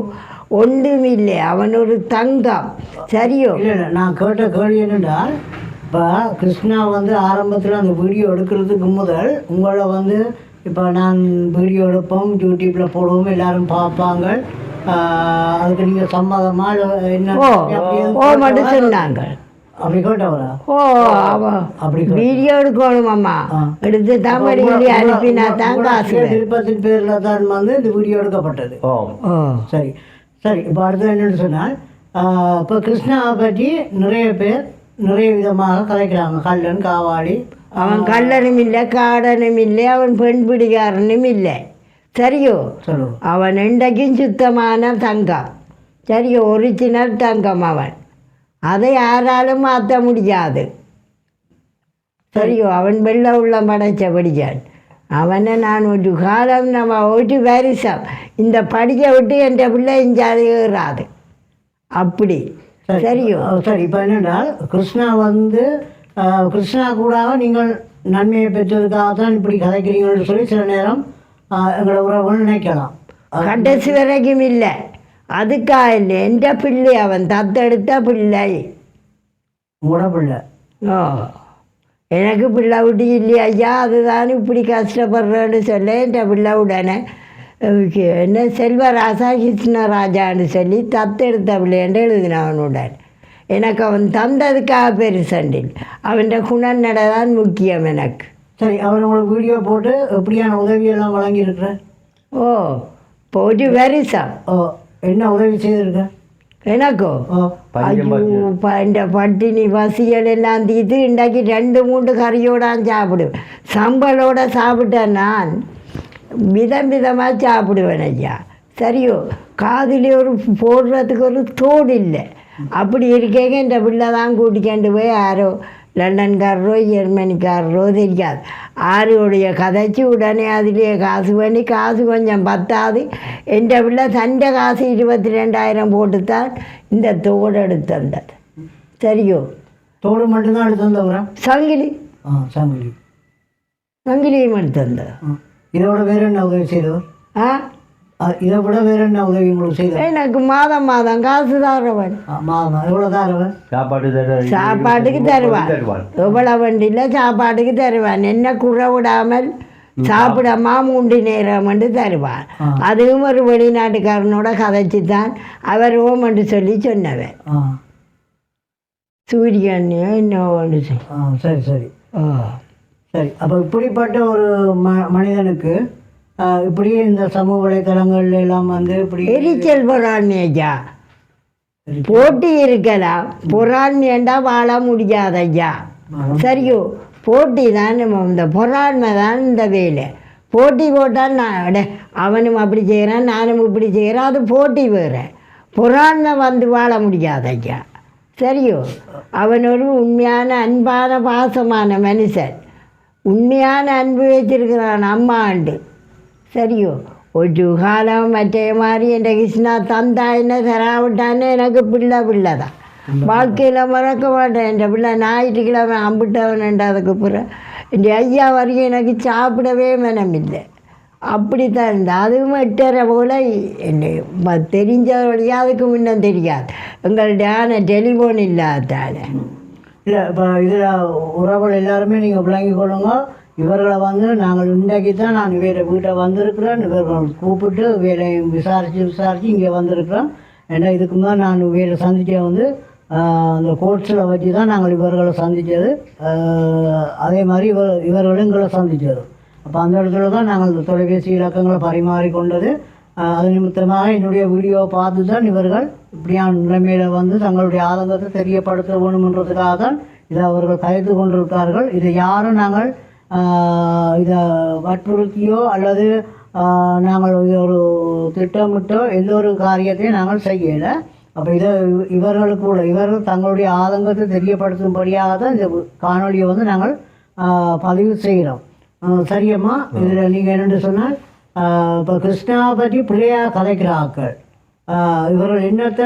ஒன்றும் இல்லை. அவன் ஒரு தங்கம். சரியோ, இல்லை நான் கேட்ட கேள்வி என்னென்றால், இப்போ கிருஷ்ணா வந்து ஆரம்பத்தில் அந்த வீடியோ எடுக்கிறதுக்கு முதல் உங்களை வந்து இப்போ நான் வீடியோ எடுப்போம், யூடியூப்பில் போடுவோம், எல்லோரும் பார்ப்பாங்க, அதுக்கு நீங்கள் சம்மதமா என்ன மட்டும் சொன்னாங்க. அப்படி கேட்டவரா? அப்படி வீடியோ எடுக்கணுமாம்மா, எடுத்து தமிழ் அனுப்பினா தான் காசு. விருப்பத்தின் பேரில் தான் வந்து இந்த வீடியோ எடுக்கப்பட்டது. சரி சரி. இப்போ அடுத்தது என்னென்னு சொன்னால், இப்போ கிருஷ்ணாவை பற்றி நிறைய பேர் நிறைய விதமாக கலைக்கிறாங்க. கல்லன், காவாடி. அவன் கல்லனும் இல்லை, காடனும் இல்லை, அவன் பெண் பிடிக்காரனும் இல்லை. சரியோ, அவன் இன்றைக்கும் சுத்தமான தங்கம். சரியோ, ஒரிஜினல் தங்கம் அவன். அதை யாராலும் மாற்ற முடியாது. சரியோ, அவன் வெள்ள உள்ள படைச்சபடியான். அவனை நான் ஒரு காலம் நம்ம ஒரு வருஷம் இந்த படிக்க விட்டு என் பிள்ளை இஞ்சாது ஏறாது அப்படி. சரியோ. சரி, இப்போ என்னென்னா கிருஷ்ணா வந்து கிருஷ்ணா கூட நீங்கள் நன்மையை பெற்றதுக்காக தான் இப்படி கதைக்கிறீங்கன்னு சொல்லி சில நேரம் எங்களை உறவுகள் நினைக்கலாம். கடைசி வரைக்கும் இல்லை, அதுக்காக இல்லை. எந்த பிள்ளை அவன் தத்தெடுத்த பிள்ளை. உங்களோட பிள்ளை? எனக்கு பிள்ளை விட்டு இல்லையா ஐயா, அதுதான் இப்படி கஷ்டப்படுறேன்னு சொல்ல என் பிள்ளை உடனே என்ன செல்வராசா கிருஷ்ணராஜான்னு சொல்லி தத்தெடுத்த பிள்ளைன்னு எழுதினவனுடன். எனக்கு அவன் தந்ததுக்காக பெருசண்டில் அவன் குணநடை தான் முக்கியம் எனக்கு. சரி, அவர் உங்களுக்கு வீடியோ போட்டு எப்படியான உதவியெல்லாம் வழங்கியிருக்கிறேன்? ஓ, இப்போ ஒரு வருஷம். ஓ, என்ன உதவி செய்திருக்கேன்? எனக்கோ ஐயோ, இந்த பட்டினி பசிகள் எல்லாம் தீர்த்து இன்றைக்கு 2-3 கறியோடான் சாப்பிடுவேன். சம்பளோட சாப்பிட்டேன். நான் விதமாக சாப்பிடுவேன் ஐயா. சரியோ, காதிலே ஒரு போடுறதுக்கு ஒரு தோடு இல்லை. அப்படி இருக்கேங்க இந்த பிள்ளை தான் கூட்டிக்கொண்டு போய் யாரோ லண்டன்காரரோ ஜெர்மனிக்காரரோ தெரியாது ஆரோடைய கதைச்சி உடனே அதிலே காசு பண்ணி காசு கொஞ்சம் பத்தாது. என் பிள்ளை தண்டை காசு 22,000 போட்டுத்தான் இந்த தோடு எடுத்து தந்தது. சரியோ, தோடு மட்டும்தான் எடுத்து வந்தவரா? சங்கிலி சங்கிலி சங்கிலியும் எடுத்து தந்தது. இதோட வேற என்ன உதவி செய்தவர்? இதை விட வேற என்ன உதவி உங்களுக்கு செய்த? எனக்கு மாதம் காசு தாரவன். மாதம் எவ்வளோ தாரவன்? சாப்பாட்டுக்கு தருவான். எவ்வளோ வண்டியில் சாப்பாட்டுக்கு தருவான். என்ன குறை விடாமல் சாப்பிடாமா 3 நேரம் வந்து தருவான். அதுவும் ஒரு வெளிநாட்டுக்காரனோட கதைச்சி தான் அவர் ஓமன்று சொல்லி சொன்னவன். சூரியனையோ இன்னொன்று. சரி சரி சரி. அப்போ இப்படிப்பட்ட ஒரு மனிதனுக்கு இப்படியே இந்த சமூக வலைத்தளங்கள்ல எல்லாம் வந்து இப்படி எரிச்சல் பொறாண்மையா போட்டி இருக்கலாம். பொறாண்மையண்டா வாழ முடியாது ஐயா. சரியோ, போட்டி தான் இந்த பொறாண்மை தான் இந்த வேலை. போட்டி போட்டால் நான் அவனும் அப்படி செய்கிறான் நானும் இப்படி செய்கிறேன், அது போட்டி வேறு. பொறாண்மை வந்து வாழ முடியாது ஐயா. சரியோ, அவன் ஒரு உண்மையான அன்பான பாசமான மனுஷன். உண்மையான அன்பு வச்சிருக்கிறான் அம்மாண்டு. சரியோ, ஒரு காலம் மற்ற மாதிரி என் கிருஷ்ணா தந்தா என்ன தராவிட்டான்னு எனக்கு பிள்ளை தான். வாழ்க்கையில் மறக்க மாட்டேன். என் பிள்ளை ஞாயிற்றுக்கிழமை அம்பிட்டவன்ன்றதுக்கு பிறகு என் ஐயா வரைக்கும் எனக்கு சாப்பிடவே மனமில்லை. அப்படித்தான் இருந்தேன். அதுவும் 8:30 போல் என்ன தெரிஞ்ச வழியாக அதுக்கு முன்னும் தெரியாது. எங்கள்கிட்ட டெலிஃபோன் இல்லாதால. இல்லை, இப்போ இதில் உறவுகள் எல்லாருமே நீங்கள் விளங்கி கொள்ளுங்க. இவர்களை வந்து நாங்கள் இன்றைக்கு தான் நான் வேறு வீட்டை வந்திருக்கிறேன். இவர்கள் கூப்பிட்டு வேலையை விசாரித்து இங்கே வந்திருக்கிறோம். ஏன்னா இதுக்கு தான் நான் வேலை சந்திக்க வந்து அந்த கோர்ட்ஸில் வச்சு தான் நாங்கள் இவர்களை சந்தித்தது. அதே மாதிரி இவர்களும் எங்களை சந்தித்தது. அப்போ அந்த இடத்துல தான் நாங்கள் இந்த தொலைபேசி இலக்கங்களை பரிமாறிக்கொண்டது. அது நிமித்தமாக என்னுடைய வீடியோவை பார்த்து தான் இவர்கள் இப்படியான நிலைமையில் வந்து தங்களுடைய ஆதங்கத்தை தெரியப்படுத்த வேணுமென்றதுக்காக தான் இதை அவர்கள் கைது கொண்டிருக்கிறார்கள். இதை யாரும் நாங்கள் இதை வற்புறுத்தியோ அல்லது நாங்கள் ஒரு திட்டமிட்டோ எந்த ஒரு காரியத்தையும் நாங்கள் செய்யலை. அப்போ இவர்கள் தங்களுடைய ஆதங்கத்தை தெரியப்படுத்தும்படியாக தான் இந்த காணொலியை வந்து நாங்கள் பதிவு செய்கிறோம். சரியம்மா, இதில் நீங்கள் என்னென்னு சொன்னால் இப்போ கிருஷ்ணாவை பற்றி பிள்ளையாக கதைக்கிறார்கள். இவர்கள் என்னத்தை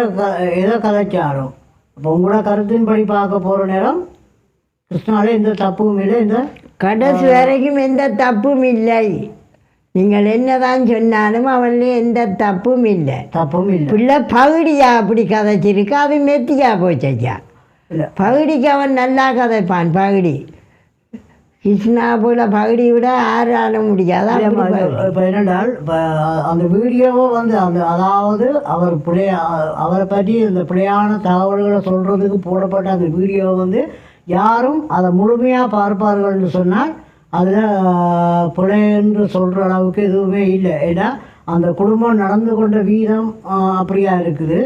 எதை கதைச்சாலும் இப்போ உங்களோட கருத்தின்படி பார்க்க போகிற நேரம் கிருஷ்ணாவில் எந்த தப்பும் இல்லை. இந்த கடைசி வரைக்கும் எந்த தப்பும் இல்லை. நீங்கள் என்னதான் சொன்னாலும் அவன்ல எந்த தப்பும் இல்லை. பிள்ளை பகுடியா அப்படி கதைச்சிருக்கு, அது மெத்தியா போச்சையா. இல்லை, பகுடிக்கு அவன் நல்லா கதைப்பான். பகுடி கிருஷ்ணா போல பகுடி விட ஆறால முடியாது. இப்போ என்னென்றால் அந்த வீடியோவை வந்து அதாவது அவரை பற்றி இந்த பிழையான தகவல்களை சொல்கிறதுக்கு போடப்பட்ட அந்த வீடியோவை வந்து யாரும் அதை முழுமையாக பார்ப்பார்கள்னு சொன்னால் அதில் பிழை என்று சொல்கிற அளவுக்கு எதுவுமே இல்லை. ஏன்னா அந்த குடும்பம் நடந்து கொண்ட வீதம் அப்படியா இருக்குது.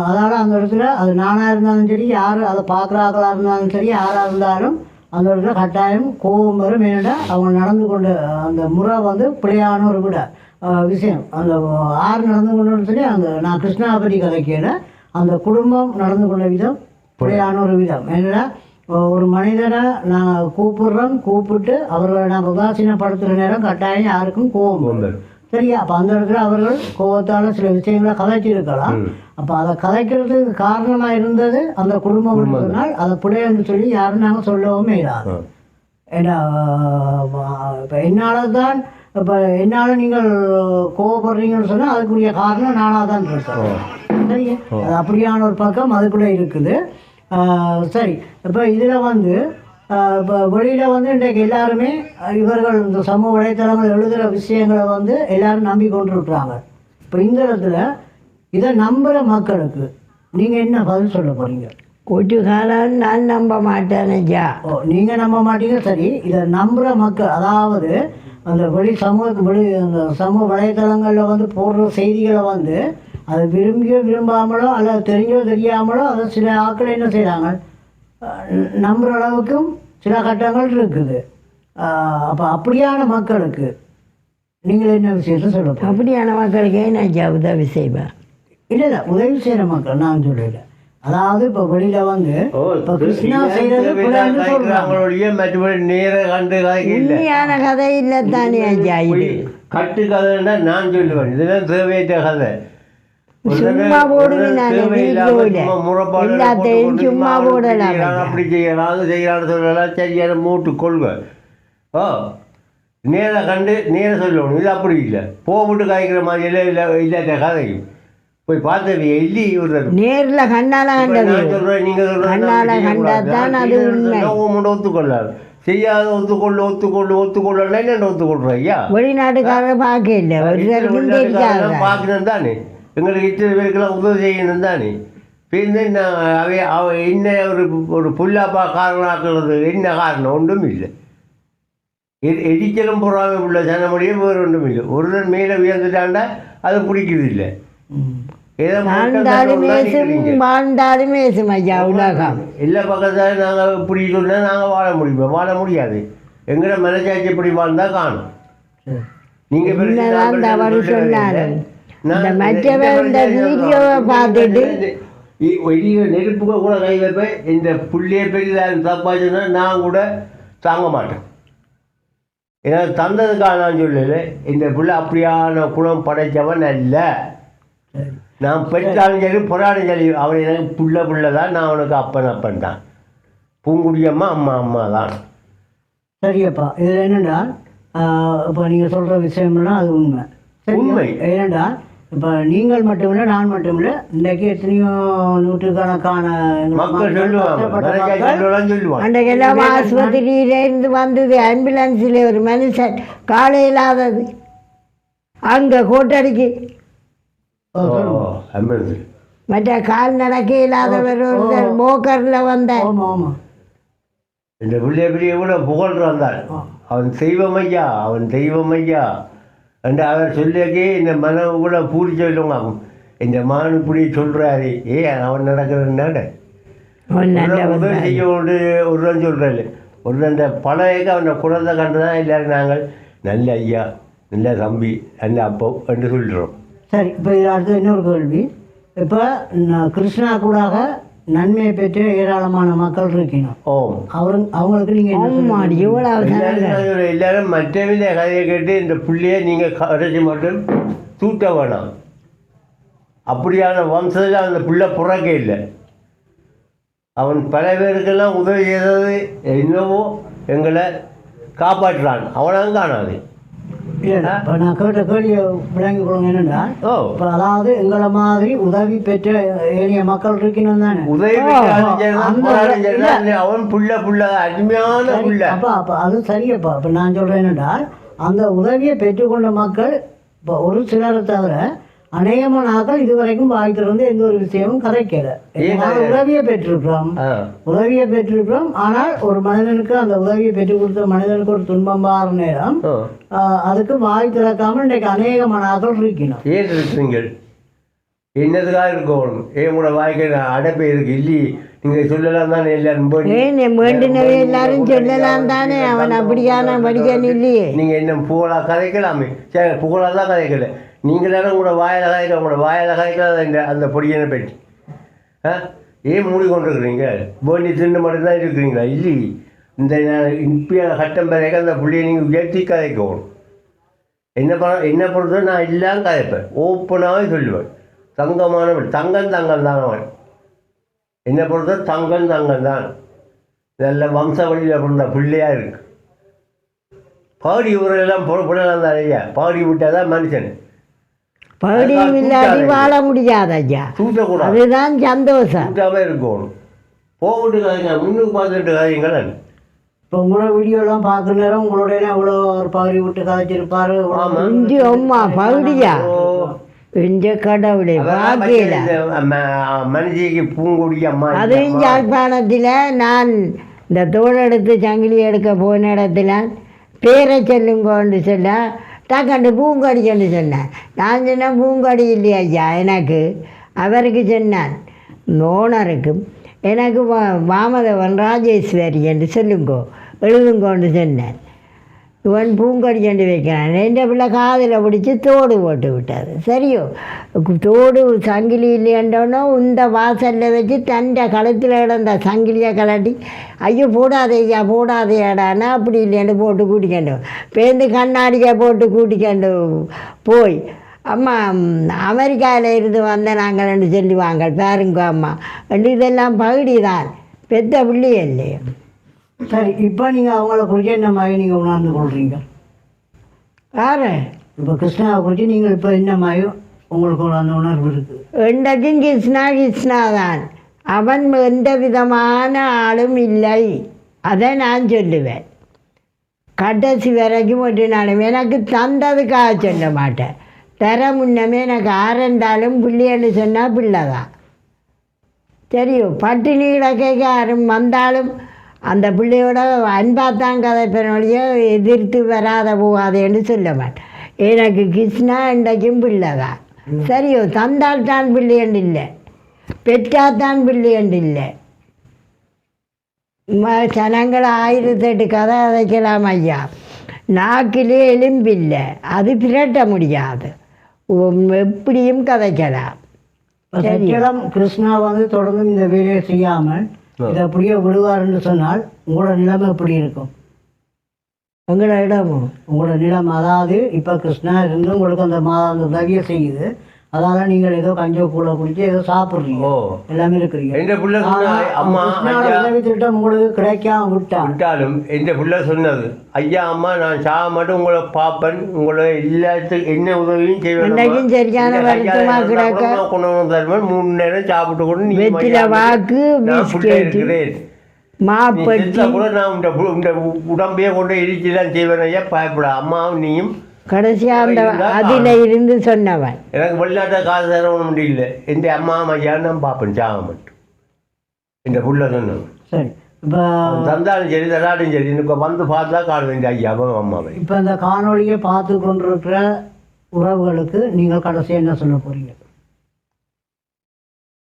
அதனால் அந்த இடத்துல அது நானாக இருந்தாலும் சரி, யார் அதை பார்க்குறாங்களா இருந்தாலும் சரி, யாராக இருந்தாலும் அந்த இடத்துல கட்டாயம் கோபம் வரும். ஏன்னா அவங்க நடந்து கொண்ட அந்த முறை வந்து பிழையான ஒரு விட விஷயம். அந்த யார் நடந்து கொண்டு சொல்லி நான் கிருஷ்ணாவை பற்றி கதைக்கல, அந்த குடும்பம் நடந்து கொண்ட விதம் பிழையான ஒரு விதம். ஏன்னா ஒரு மனிதனை நாங்கள் கூப்பிட்டு அவர்களை நாங்கள் உதாசீனப்படுத்துகிற நேரம் கட்டாயம் யாருக்கும் கோபம் வரும். சரியா? அப்போ அந்த இடத்துல அவர்கள் கோபத்தால் சில விஷயங்களை கதைச்சிருக்கலாம். அப்போ அதை கதைக்கிறதுக்கு காரணமாக இருந்தது அந்த குடும்பம் சொன்னால் அதை பிள்ளைன்னு சொல்லி யாரும் நாங்கள் சொல்லவும் இல்லாது. ஏன்னா இப்போ என்னால் நீங்கள் கோவப்படுறீங்கன்னு சொன்னால் அதுக்குரிய காரணம் நானாக தான் இருக்கேன். சரியா? அது அப்படியான ஒரு பக்கம் அதுக்குள்ளே இருக்குது. சரி, இப்போ இதில் வந்து இப்போ வெளியில் வந்து இன்றைக்கு எல்லாருமே இவர்கள் இந்த சமூக வலைத்தளங்கள் எழுதுகிற விஷயங்களை வந்து எல்லாரும் நம்பி கொண்டிருக்கிறாங்க. இப்போ இந்த இடத்துல இதை நம்புகிற மக்களுக்கு நீங்கள் என்ன பதில் சொல்ல போகிறீங்க? ஒரு காலம் நான் நம்ப மாட்டேன் ஐயா. நீங்கள் நம்ப மாட்டீங்க, சரி. இதை நம்புகிற மக்கள், அதாவது அந்த அந்த சமூக வலைத்தளங்களில் வந்து போடுற செய்திகளை வந்து அதை விரும்பியோ விரும்பாமலோ அல்லது தெரிஞ்சோ தெரியாமலோ அதை சில ஆட்கள் என்ன செய்கிறாங்க, நம்புகிற அளவுக்கும் சில கட்டங்கள் இருக்குது. அப்போ அப்படியான மக்களுக்கு நீங்கள் என்ன விஷயத்தை சொல்ல? அப்படியான மக்களுக்கு என்ன ஐயா உதவி செய்வேன்? இல்லை, உதவி செய்கிற மக்கள் நான் சொல்லல. அதாவது இப்போ வெளியில் வந்து இப்போ கிருஷ்ணா செய்கிறது உண்மையான கதை இல்லை தானே ஐயா. இது கட்டு கதைன்னா நான் சொல்லுவேன், இதெல்லாம் தேவையற்ற கதை. சும்மா போடுவேன் நான் வீட்டில் எல்லாத்தையும் சும்மா போடலாம். அப்படி செய்யலாம், அது செய்யலாம்னு சொல்லலாம், சரியான மூட்டு கொள்வேன். நேராக கண்டு நேராக சொல்லணும். இது அப்படி இல்லை, போட்டு காய்க்கிற மாதிரி எல்லாம் இல்லை, இல்லாத கதையும் போய் பார்த்தது எல்லி நேரில் கண்ணால கண்டது. சொல்கிறேன், நீங்கள் சொல்கிறேன் ஒத்துக்கொள்ளாது, செய்யாத ஒத்துக்கொள்ளலாம் என்ன ஒத்துக்கொள்கிறேன் ஐயா. வெளிநாட்டுக்காரர் பார்க்க இல்லை, பார்க்கணும் தானே, எங்களுக்கு இத்தனை பேருக்கெல்லாம் உதவி செய்யணும் தானே. பின்ன அவ என்ன ஒரு புல்லாப்பா காரணமாக்குறது என்ன காரணம்? ஒன்றும் இல்லை. எரிச்சலும் பொறாமை உள்ள ஜனமொழியே வேறு ஒன்றும் இல்லை. ஒருத்தர் மேலே உயர்ந்துட்டாண்டா அது பிடிக்குது இல்லை. எல்லா பக்கத்தாலும் நாங்கள் இப்படி சொன்னால் நாங்கள் வாழ முடியாது. எங்கட மனசாட்சி இப்படி வாழ்ந்தா காணும். நீங்கள் நெருப்புக்கு கூட கை வைப்பேன். இந்த புள்ளிய பெரிய தப்பாச்சுன்னா நான் கூட தாங்க மாட்டேன். ஏன்னா தந்ததுக்காக நான் சொல்லலை, இந்த புள்ள அப்படியான குணம் படைத்தவன் அல்ல. நான் பெற்றாலும் சரி புறாடும் சரி, அவன் எனக்கு புள்ள தான், நான் அவனுக்கு அப்பன் தான். பூங்குடியம்மா அம்மா தான். சரியப்பா, இதில் என்னென்னா இப்போ நீங்கள் சொல்கிற விஷயம்லாம் அது உண்மை. ஏனென்றா இப்போ நீங்கள் மட்டுமில்லை, நான் மட்டுமில்லை, இன்றைக்கு எத்தனையோ நூற்றுக்கணக்கான மக்கள் சொல்லுவாங்க. அன்றைக்கெல்லாம் ஆஸ்பத்திரியிலேருந்து வந்தது ஆம்புலன்ஸில் ஒரு மனுஷன் காலை இல்லாதது அங்கே கோட்டடிக்கு மற்ற கால் நடக்க இல்லாதவர் ஒருத்தர் மோக்கரில் வந்த இந்த பிள்ளைய பெரிய கூட புகழ்ந்து வந்தாள். அவன் தெய்வம் ஐயா என்று அவர் சொல்லியே இந்த மனம் கூட பூரி சொல்லுவாங்க. இந்த மகன் இப்படி சொல்கிறாரு, அவன் நடக்கிறதுனால உதவி செய்ய ஒருவன் சொல்கிறாரு. ஒரு அந்த பழைய அவனை குழந்தை கண்டு தான் எல்லாரும் நாங்கள் நல்ல ஐயா, நல்ல தம்பி, நல்ல அப்போ என்று சொல்கிறோம். சரி, இப்போ இது அடுத்து இன்னொரு கேள்வி. இப்போ கிருஷ்ணா கூடாக நன்மையை பெற்று ஏராளமான மக்கள் இருக்கணும். அவங்களுக்கு நீங்கள் எல்லாரும் மற்றவங்க கதையை கேட்டு இந்த புள்ளையை நீங்கள் கடைசி மட்டும் தூட்ட வேணாம். அப்படியான வம்சத்தில் அந்த புள்ள புறக்க இல்லை. அவன் பல பேருக்கெல்லாம் உதவி செய்தது என்னவோ எங்களை காப்பாற்றுறான், அவனாங்க காணாது. இப்போ நான் கேட்ட கேள்வியை விளங்கி கொடுங்க. என்னென்னா இப்போ அதாவது எங்களை மாதிரி உதவி பெற்ற ஏனைய மக்கள் இருக்கணும் தானே. உதவி அவன் புள்ள அருமையான புள்ள. அப்போ அது சரியப்பா. இப்போ நான் சொல்கிறேன் என்னென்னா, அந்த உதவியை பெற்றுக்கொண்ட மக்கள் இப்போ ஒரு சிலரை தவிர அநேகமான ஆக்கள் இதுவரைக்கும் வாய்த்திருந்து எந்த ஒரு விஷயமும் கதைக்கல. உதவியை பெற்றிருக்கிறோம். ஆனால் ஒரு மனிதனுக்கு அந்த உதவியை பெற்றுக் கொடுத்த மனிதனுக்கு ஒரு துன்பம் வார நேரம் அதுக்கு வாய் திறக்காம இன்றைக்கு அநேகமான ஆக்கள் இருக்கணும். ஏன் இருக்குங்க? என்னதுக்காக இருக்கணும்? கூட வாய்க்கு அடைப்பை இருக்கு இல்லையே. நீங்கள் சொல்லலாம் தானே, எல்லாரும் வேண்டினவே எல்லாரும் சொல்லலாம் தானே. அவன் அப்படியான படிக்கணும் இல்லையே. நீங்கள் என்ன புகழாக கதைக்கலாமே. சரி, புகழாக தான் கதைக்கல. நீங்களான உங்களோட வாயில் கதைக்கல அந்த பொடியனை பற்றி. ஏன் மூடிக்கொண்டிருக்கிறீங்க? வேண்டி தின்னு மட்டும்தான் இருக்கிறீங்களா? இல்லையே. இந்த இப்போ கட்டம் பிறகு அந்த புள்ளியை நீங்கள் உயர்த்தி கதைக்கணும். என்ன பொறுத்த நான் எல்லாம் கதைப்பேன், ஓப்பனாகவே சொல்லுவேன். தங்கமானவன் தங்கம் தான் அவன். என்னை பொறுத்த தங்கம் தான். நல்ல வம்ச வழியில் பிறந்த பிள்ளையாக இருக்கு. பாடி ஊரெல்லாம் புடலாம் தான் ஐயா. பாடி விட்டால் தான் மனுஷன். பாடியும் இல்லாட்டி வாழ முடியாது ஐயா. அதுதான் சந்தோஷம். இருக்கணும். போட்டு கதைங்க, முன்னுக்கு பார்த்துட்டு கதைங்களேன். இப்போ உங்களோட வீடியோலாம் பார்க்குற நேரம் உங்களோட எவ்வளோ ஒரு பகுதி விட்டு கதைச்சிருப்பாரு இஞ்சி அம்மா பகுதியா இஞ்ச கடவுளே பாக்கியில மனுஷிக்கு பூங்குடி அம்மா அது யாழ்ப்பாணத்தில் நான் இந்த தோல் எடுத்து சங்கிலி எடுக்க போன இடத்துல பேரை சொல்லுங்கன்னு சொல்ல டக்கண்டு பூங்கடிக்கன்னு சொன்னேன். நான் சொன்னேன் பூங்கடி இல்லையா ஐயா எனக்கு. அவருக்கு சொன்னான் ஓனருக்கு எனக்கு வாமதவன் ராஜேஸ்வரி என்று சொல்லுங்கோ எழுதுங்கோன்னு சொன்னேன். இவன் பூங்கடி செண்டு வைக்கிறான். ரெண்டு பிள்ளை காதில் பிடிச்சி தோடு போட்டு விட்டார். சரியோ தோடு சங்கிலி இல்லையண்டோன்னோ இந்த வாசலில் வச்சு தண்டை கழுத்தில் கிடந்த சங்கிலியை கலட்டி ஐயோ போடாதையா போடாதையாடானா அப்படி இல்லைன்னு போட்டு கூட்டிக்கண்டு பேருந்து கண்ணாடியை போட்டு கூட்டிக்கண்டு போய் அம்மா அமெரிக்காவில் இருந்து வந்த நாங்கள்னு சொல்லுவாங்க பாருங்க அம்மா இதெல்லாம் பகுதி தான் பெத்த பிள்ளை இல்லையே. சரி, இப்போ நீங்கள் அவங்கள குறித்து என்ன மாதிரி நீங்கள் உணர்ந்து கொள்கிறீங்க? யாரு இப்போ கிருஷ்ணாவை குறித்து நீங்கள் இப்போ என்ன மாதிரி உங்களுக்கு அந்த உணர்வு இருக்குது? என்றைக்கும் கிருஷ்ணா தான். அவன் எந்த விதமான ஆளும் இல்லை. அதை நான் சொல்லுவேன் கடைசி வரைக்கும் ஒரு நாளும். எனக்கு தந்ததுக்காக சொல்ல மாட்டேன். தர முன்னமே எனக்கு ஆரண்டாலும் பிள்ளைன்னு சொன்னால் பிள்ளை தான். சரியோ பட்டினி கிடக்க யாரும் வந்தாலும் அந்த பிள்ளையோட அன்பாத்தான் கதைப்பனோடைய எதிர்த்து வராத போகாதேன்னு சொல்ல மாட்டேன். எனக்கு கிருஷ்ணா இன்றைக்கும் பிள்ளை தான். சரியோ தந்தால் தான் பிள்ளையண்டு இல்லை, பெற்றாத்தான் பிள்ளையண்டு இல்லை. ஜனங்கள் 1008 கதை கதைக்கலாம் ஐயா. நாக்கிலே எலும்பில்லை, அது பிரட்ட முடியாது. எப்படியும் கதைக்கலாம். கிருஷ்ணா வந்து தொடர்ந்து இந்த வேலையை செய்யாமல் இதை அப்படியே விடுவார்னு சொன்னால் உங்களோட நிலைமை எப்படி இருக்கும்? உங்களோட இடமும் உங்களோட நிலம், அதாவது இப்போ கிருஷ்ணா இருந்து உங்களுக்கு அந்த அந்த உதவியை செய்யுது. அதால் நீங்கள் ஏதோ கஞ்சோ கூட குடிச்சு ஏதோ சாப்பிட்றீங்க, எல்லாமே இருக்கிறீங்க. எந்த பிள்ளை அம்மா உதவி திட்டம் உங்களுக்கு கிடைக்காம விட்டாலும் எந்த பிள்ளை சொன்னது ஐயா அம்மா நான் சாக மாட்டேன் உங்களை பார்ப்பேன், உங்களை எல்லாத்துக்கும் என்ன உதவியும் செய்வேன். சரியான வருத்தமா கிடக்க கொண்டு தருவேன். 3 நேரம் சாப்பிட்டு கூட நீ வெற்றில வாக்கு இருக்கிறேன் மாப்பட்டி கூட நான் இந்த உடம்பையே கொண்டு எரிச்சுதான் செய்வேன் ஐயா, பயப்பட அம்மாவும் நீயும் கடைசியா அந்த அதில் இருந்து சொன்னவன். எனக்கு வெளிநாட்டை காசு தரணும் முடியல, எந்த அம்மா ஐயா நான் பார்ப்பேன் சாக மட்டும் இந்த புள்ள சொன்னவன். சரி, இப்போ தந்தாலும் சரி தராடும் சரி எனக்கு வந்து பார்த்தா காண வேண்டிய ஐயாவும் அம்மாவை. இப்போ இந்த காணொலியை பார்த்து கொண்டிருக்கிற உறவுகளுக்கு நீங்கள் கடைசியாக என்ன சொல்ல போகிறீங்க?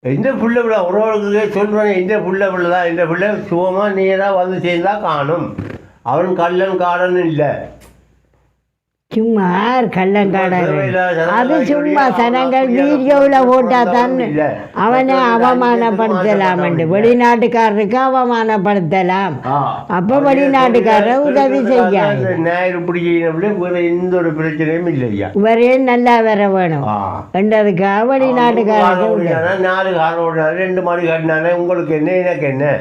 எந்த புள்ள பிள்ளை உறவுகளுக்கு சொல்கிறேன், எந்த புள்ள பிள்ளை தான் எந்த பிள்ளை சுகமாக நீராக வந்து சேர்ந்தா காணும். அவன் கள்ளன் காடன் இல்லை, சும்மா கள்ளங்காடர். அது சும்மா சனங்கள் வீடியோவில் போட்டால் தான் அவனை அவமானப்படுத்தலாம். வெளிநாட்டுக்காரருக்கு அவமானப்படுத்தலாம். அப்போ வெளிநாட்டுக்காரர் உதவி செய்யாது. ஞாயிறு பிடிக்கிற வேறு எந்த ஒரு பிரச்சனையும் இல்லையா, இவரே நல்லா வர வேணும் என்றதுக்காக வெளிநாட்டுக்காரருக்கு 4 காரம் ஓடினாரு 2 மாடி கட்டினானே. உங்களுக்கு என்ன எனக்கு என்ன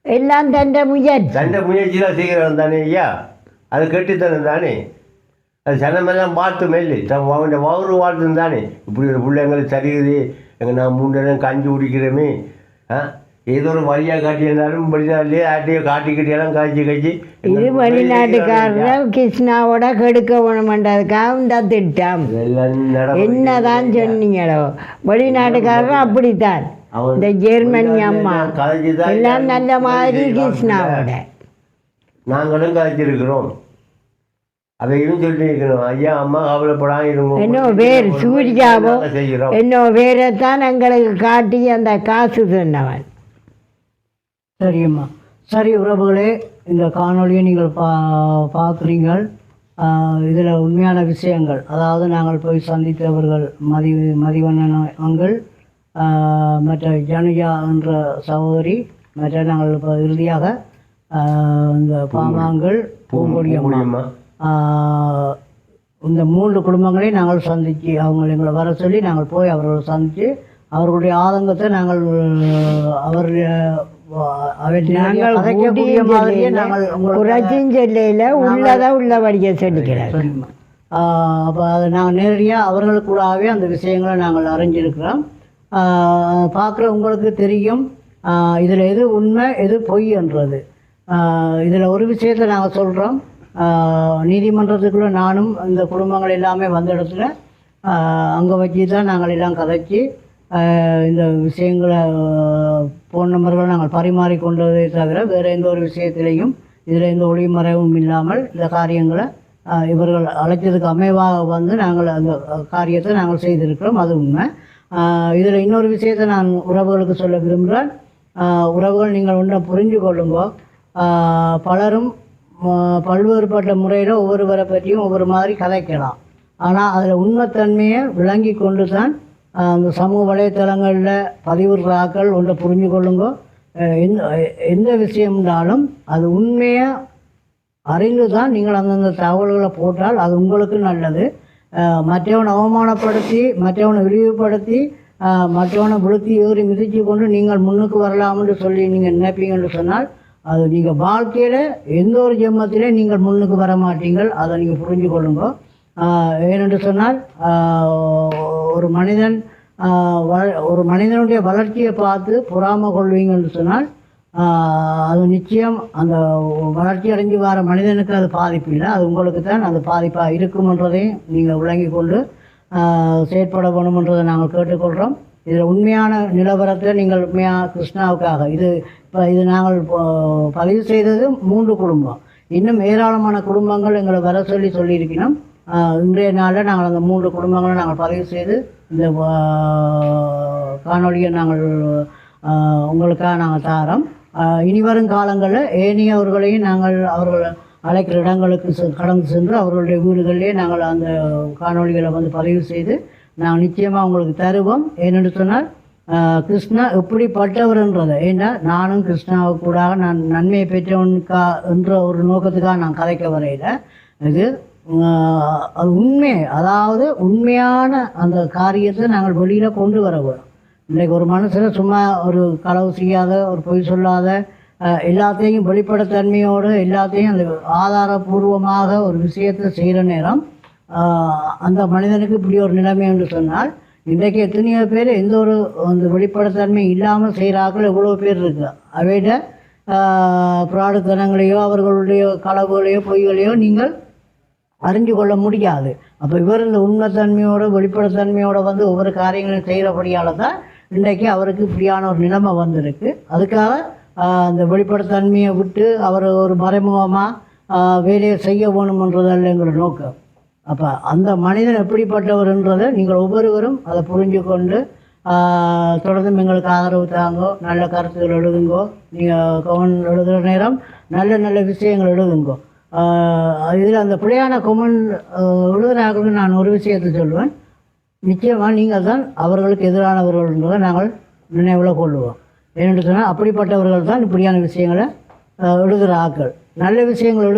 எல்லாம் தண்டை முயற்சிலாம் செய்கிறவன் தானே ஐயா, அது கெட்டுத்தனம் தானே. அது ஜனமெல்லாம் பார்த்துமே இல்லை, அவன் வவுறு வாழ்த்துன்னு தானே. இப்படி ஒரு பிள்ளைங்களுக்கு சரியுது, எங்கள் நான் 3 நேரம் கஞ்சி குடிக்கிறோமே, ஏதோ ஒரு வழியாக காட்டியிருந்தாலும் வெளிநாட்டிலே ஆட்டையோ காட்டிக்கிட்டெல்லாம் காய்ச்சி இது வெளிநாட்டுக்காரர் கிருஷ்ணாவோட கெடுக்க வேணுமென்றதுக்காக இந்த திட்டம். என்னதான் சொன்னீங்களோ வெளிநாட்டுக்காரர் அப்படித்தான். இந்த ஜெர்மனி அம்மா எல்லாம் நல்ல மாதிரி கிருஷ்ணாவோட நாங்களும் காய்ச்சிருக்கிறோம். அதையும் சொல்லியிருக்கணும் ஐயா அம்மா கவலைப்படாம இருங்க. இன்னும் வேறு சூர்யாவோ இன்னும் வேறத்தான் எங்களுக்கு காட்டி அந்த காசு சொன்னவன். சரியம்மா, சரி உறவுகளே, இந்த காணொலியை நீங்கள் பார்க்குறீங்கள். இதில் உண்மையான விஷயங்கள், அதாவது நாங்கள் போய் சந்தித்தவர்கள் மதிவண்ணன் அங்கள், மற்ற ஜனுஜா என்ற சகோதரி, மற்ற நாங்கள் இப்போ இறுதியாக இந்த பாமாங்கள் பூங்கொடி அம்மா, இந்த 3 குடும்பங்களையும் நாங்கள் சந்தித்து அவங்க எங்களை வர சொல்லி நாங்கள் போய் அவர்களை சந்தித்து அவர்களுடைய ஆதங்கத்தை நாங்கள் அப்போ அதை நாங்கள் நேரடியாக அவர்களுக்கூடாகவே அந்த விஷயங்களை நாங்கள் அறிஞ்சிருக்கிறோம். பார்க்குற உங்களுக்கு தெரியும் இதில் எது உண்மை எது பொய் என்றது. இதில் ஒரு விஷயத்தை நாங்கள் சொல்கிறோம். நீதிமன்றத்துக்குள்ளே நானும் இந்த குடும்பங்கள் எல்லாமே வந்த இடத்துல அங்கே வச்சு தான் நாங்கள் எல்லாம் கதைச்சி இந்த விஷயங்களை ஃபோன் நம்பர்கள் நாங்கள் பரிமாறிக்கொண்டதை தவிர வேறு எந்த ஒரு விஷயத்திலையும் இதில் எந்த ஒளிமறைவும் இல்லாமல் இந்த காரியங்களை இவர்கள் அழைச்சதுக்கு அமைவாக வந்து நாங்கள் அந்த காரியத்தை நாங்கள் செய்திருக்கிறோம். அது உண்மை. இதில் இன்னொரு விஷயத்தை நான் உறவுகளுக்கு சொல்ல விரும்புகிறேன். உறவுகள் நீங்கள் ஒன்றை புரிஞ்சு கொள்ளுங்க. பலரும் பல்வேறுபட்ட முறையில் ஒவ்வொருவரை பற்றியும் ஒவ்வொரு மாதிரி கதைக்கலாம். ஆனால் அதில் உண்மைத்தன்மையை விளங்கி கொண்டு தான் அந்த சமூக வலைத்தளங்களில் பதிவுறாக்கள் ஒன்றை புரிஞ்சு கொள்ளுங்க. எந்த விஷயம்னாலும் அது உண்மையை அறிந்து தான் நீங்கள் அந்தந்த தகவல்களை போட்டால் அது உங்களுக்கு நல்லது. மற்றவனை அவமானப்படுத்தி மற்றவனை இழிவுபடுத்தி மற்றவனை விழுத்தி ஏறி மிதித்து கொண்டு நீங்கள் முன்னுக்கு வரலாம்னு சொல்லி நீங்கள் நினைப்பீங்கன்னு சொன்னால் அது நீங்கள் வாழ்க்கையில் எந்த ஒரு ஜென்மத்திலே நீங்கள் முன்னுக்கு வர மாட்டீங்கள். அதை நீங்கள் புரிஞ்சு கொள்ளுங்க. ஏனென்று சொன்னால் ஒரு மனிதனுடைய வளர்ச்சியை பார்த்து பொறாமை கொள்வீங்கன்னு சொன்னால் அது நிச்சயம் அந்த வளர்ச்சி அடைஞ்சு வர மனிதனுக்கு அது பாதிப்பு இல்லை, அது உங்களுக்கு தான் அது பாதிப்பாக இருக்குமென்றதையும் நீங்கள் விளங்கி கொண்டு செயற்பட வேணுமென்றதை நாங்கள் கேட்டுக்கொள்கிறோம். இதில் உண்மையான நிலவரத்தை நீங்கள் உண்மையாக கிருஷ்ணாவுக்காக இது நாங்கள் பதிவு செய்தது 3 குடும்பம். இன்னும் ஏராளமான குடும்பங்கள் எங்களை வர சொல்லியிருக்கணும். இன்றைய நாளில் நாங்கள் அந்த 3 குடும்பங்களை நாங்கள் பதிவு செய்து இந்த காணொலியை நாங்கள் உங்களுக்காக நாங்கள் தாரோம். இனிவரும் காலங்களில் ஏனையவர்களையும் நாங்கள் அவர்கள் அழைக்கிற இடங்களுக்கு கடந்து சென்று அவர்களுடைய வீடுகளிலே நாங்கள் அந்த காணொலிகளை வந்து பதிவு செய்து நாங்கள் நிச்சயமாக உங்களுக்கு தருவோம். ஏனென்று சொன்னால் கிருஷ்ணா எப்படிப்பட்டவர்ன்றதை, ஏன்னா நானும் கிருஷ்ணாவுக்கு கூட நான் நன்மையை பெற்றவனுக்கா என்ற ஒரு நோக்கத்துக்காக நான் கதைக்க வரையில் இது அது உண்மை, அதாவது உண்மையான அந்த காரியத்தை நாங்கள் வெளியில் கொண்டு வர வேணும். இன்றைக்கு ஒரு மனுஷன் சும்மா ஒரு களவு செய்யாத, ஒரு பொய் சொல்லாத, எல்லாத்தையும் வெளிப்படைத்தன்மையோடு எல்லாத்தையும் அந்த ஆதாரபூர்வமாக ஒரு விஷயத்தை செய்கிற நேரம் அந்த மனிதனுக்கு இப்படி ஒரு நிலைமை என்று சொன்னால் இன்றைக்கு எத்தனையோ பேர் எந்த ஒரு அந்த வெளிப்படைத்தன்மை இல்லாமல் செய்கிறார்கள் எவ்வளோ பேர் இருக்குது. அவையிட பிராடுத்தனங்களையோ அவர்களுடைய களவுகளையோ பொய்களையோ நீங்கள் அறிஞ்சு கொள்ள முடியாது. அப்போ இவர் இந்த உண்மைத்தன்மையோடு வெளிப்படைத்தன்மையோடு வந்து ஒவ்வொரு காரியங்களையும் செய்கிறபடியால் தான் இன்றைக்கு அவருக்கு இப்படியான ஒரு நிலைமை வந்திருக்கு. அதுக்காக அந்த வெளிப்படைத்தன்மையை விட்டு அவர் ஒரு மறைமுகமாக வேலையை செய்ய வேணுமென்றதல்ல எங்களோட நோக்கம். அப்போ அந்த மனிதன் எப்படிப்பட்டவர்ன்றதை நீங்கள் ஒவ்வொருவரும் அதை புரிஞ்சு கொண்டு தொடர்ந்து எங்களுக்கு ஆதரவு தாங்கோ, நல்ல கருத்துக்கள் எழுதுங்கோ. நீங்கள் கமெண்ட் எழுதுகிற நேரம் நல்ல நல்ல விஷயங்கள் எழுதுங்கோ. இதில் அந்த பிழையான கமெண்ட் எழுதுகிறார்கள். நான் ஒரு விஷயத்தை சொல்லுவேன், நிச்சயமாக நீங்கள் தான் அவர்களுக்கு எதிரானவர்கள்ன்றதை நாங்கள் நினைவில் கொள்ளுவோம். ஏனென்று சொன்னால் அப்படிப்பட்டவர்கள் தான் இப்படியான விஷயங்களை எழுதுகிற ஆக்கள். நல்ல விஷயங்கள்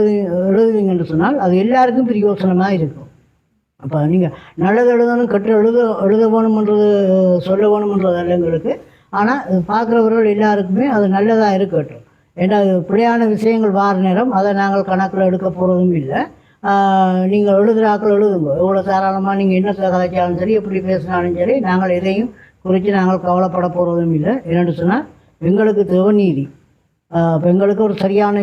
எழுதுவீங்கன்னு சொன்னால் அது எல்லாருக்கும் பிரயோசனமாக இருக்கும். அப்போ நீங்கள் நல்லது எழுதணும், கற்று எழுத வேணுமென்றது சொல்ல வேணுமென்றது அல்ல எங்களுக்கு. ஆனால் பார்க்குறவர்கள் எல்லாருக்குமே அது நல்லதாக இருக்கட்டும். ஏன்னா அது பிழையான விஷயங்கள் வார நேரம் அதை நாங்கள் கணக்கில் எடுக்க போகிறதும் இல்லை. நீங்கள் எழுதுகிற ஆக்கள் எழுதுங்க. எவ்வளோ தாராளமாக நீங்கள் என்ன கதைச்சாலும் சரி, எப்படி பேசினாலும் சரி, நாங்கள் எதையும் குறித்து நாங்கள் கவலைப்பட போகிறதும் இல்லை. என்னென்னு சொன்னால் எங்களுக்கு தேவை நீதி. இப்போ எங்களுக்கு ஒரு சரியான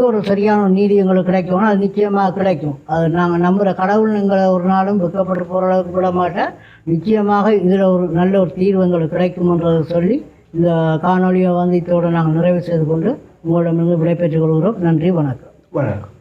ஒரு சரியான நீதி எங்களுக்கு கிடைக்கும்னா அது நிச்சயமாக கிடைக்கும். அது நாங்கள் நம்புகிற கடவுள் எங்களை ஒரு நாளும் வெக்கப்பட்டு போகிற அளவுக்கு விட மாட்டேன். நிச்சயமாக இதில் ஒரு நல்ல ஒரு தீர்வு எங்களுக்கு கிடைக்கும்ன்றதை சொல்லி இந்த காணொலியை வந்து இதோடு நாங்கள் நிறைவு செய்து கொண்டு உங்களிடமிருந்து விடைபெற்றுக் கொள்கிறோம். நன்றி, வணக்கம். வணக்கம்.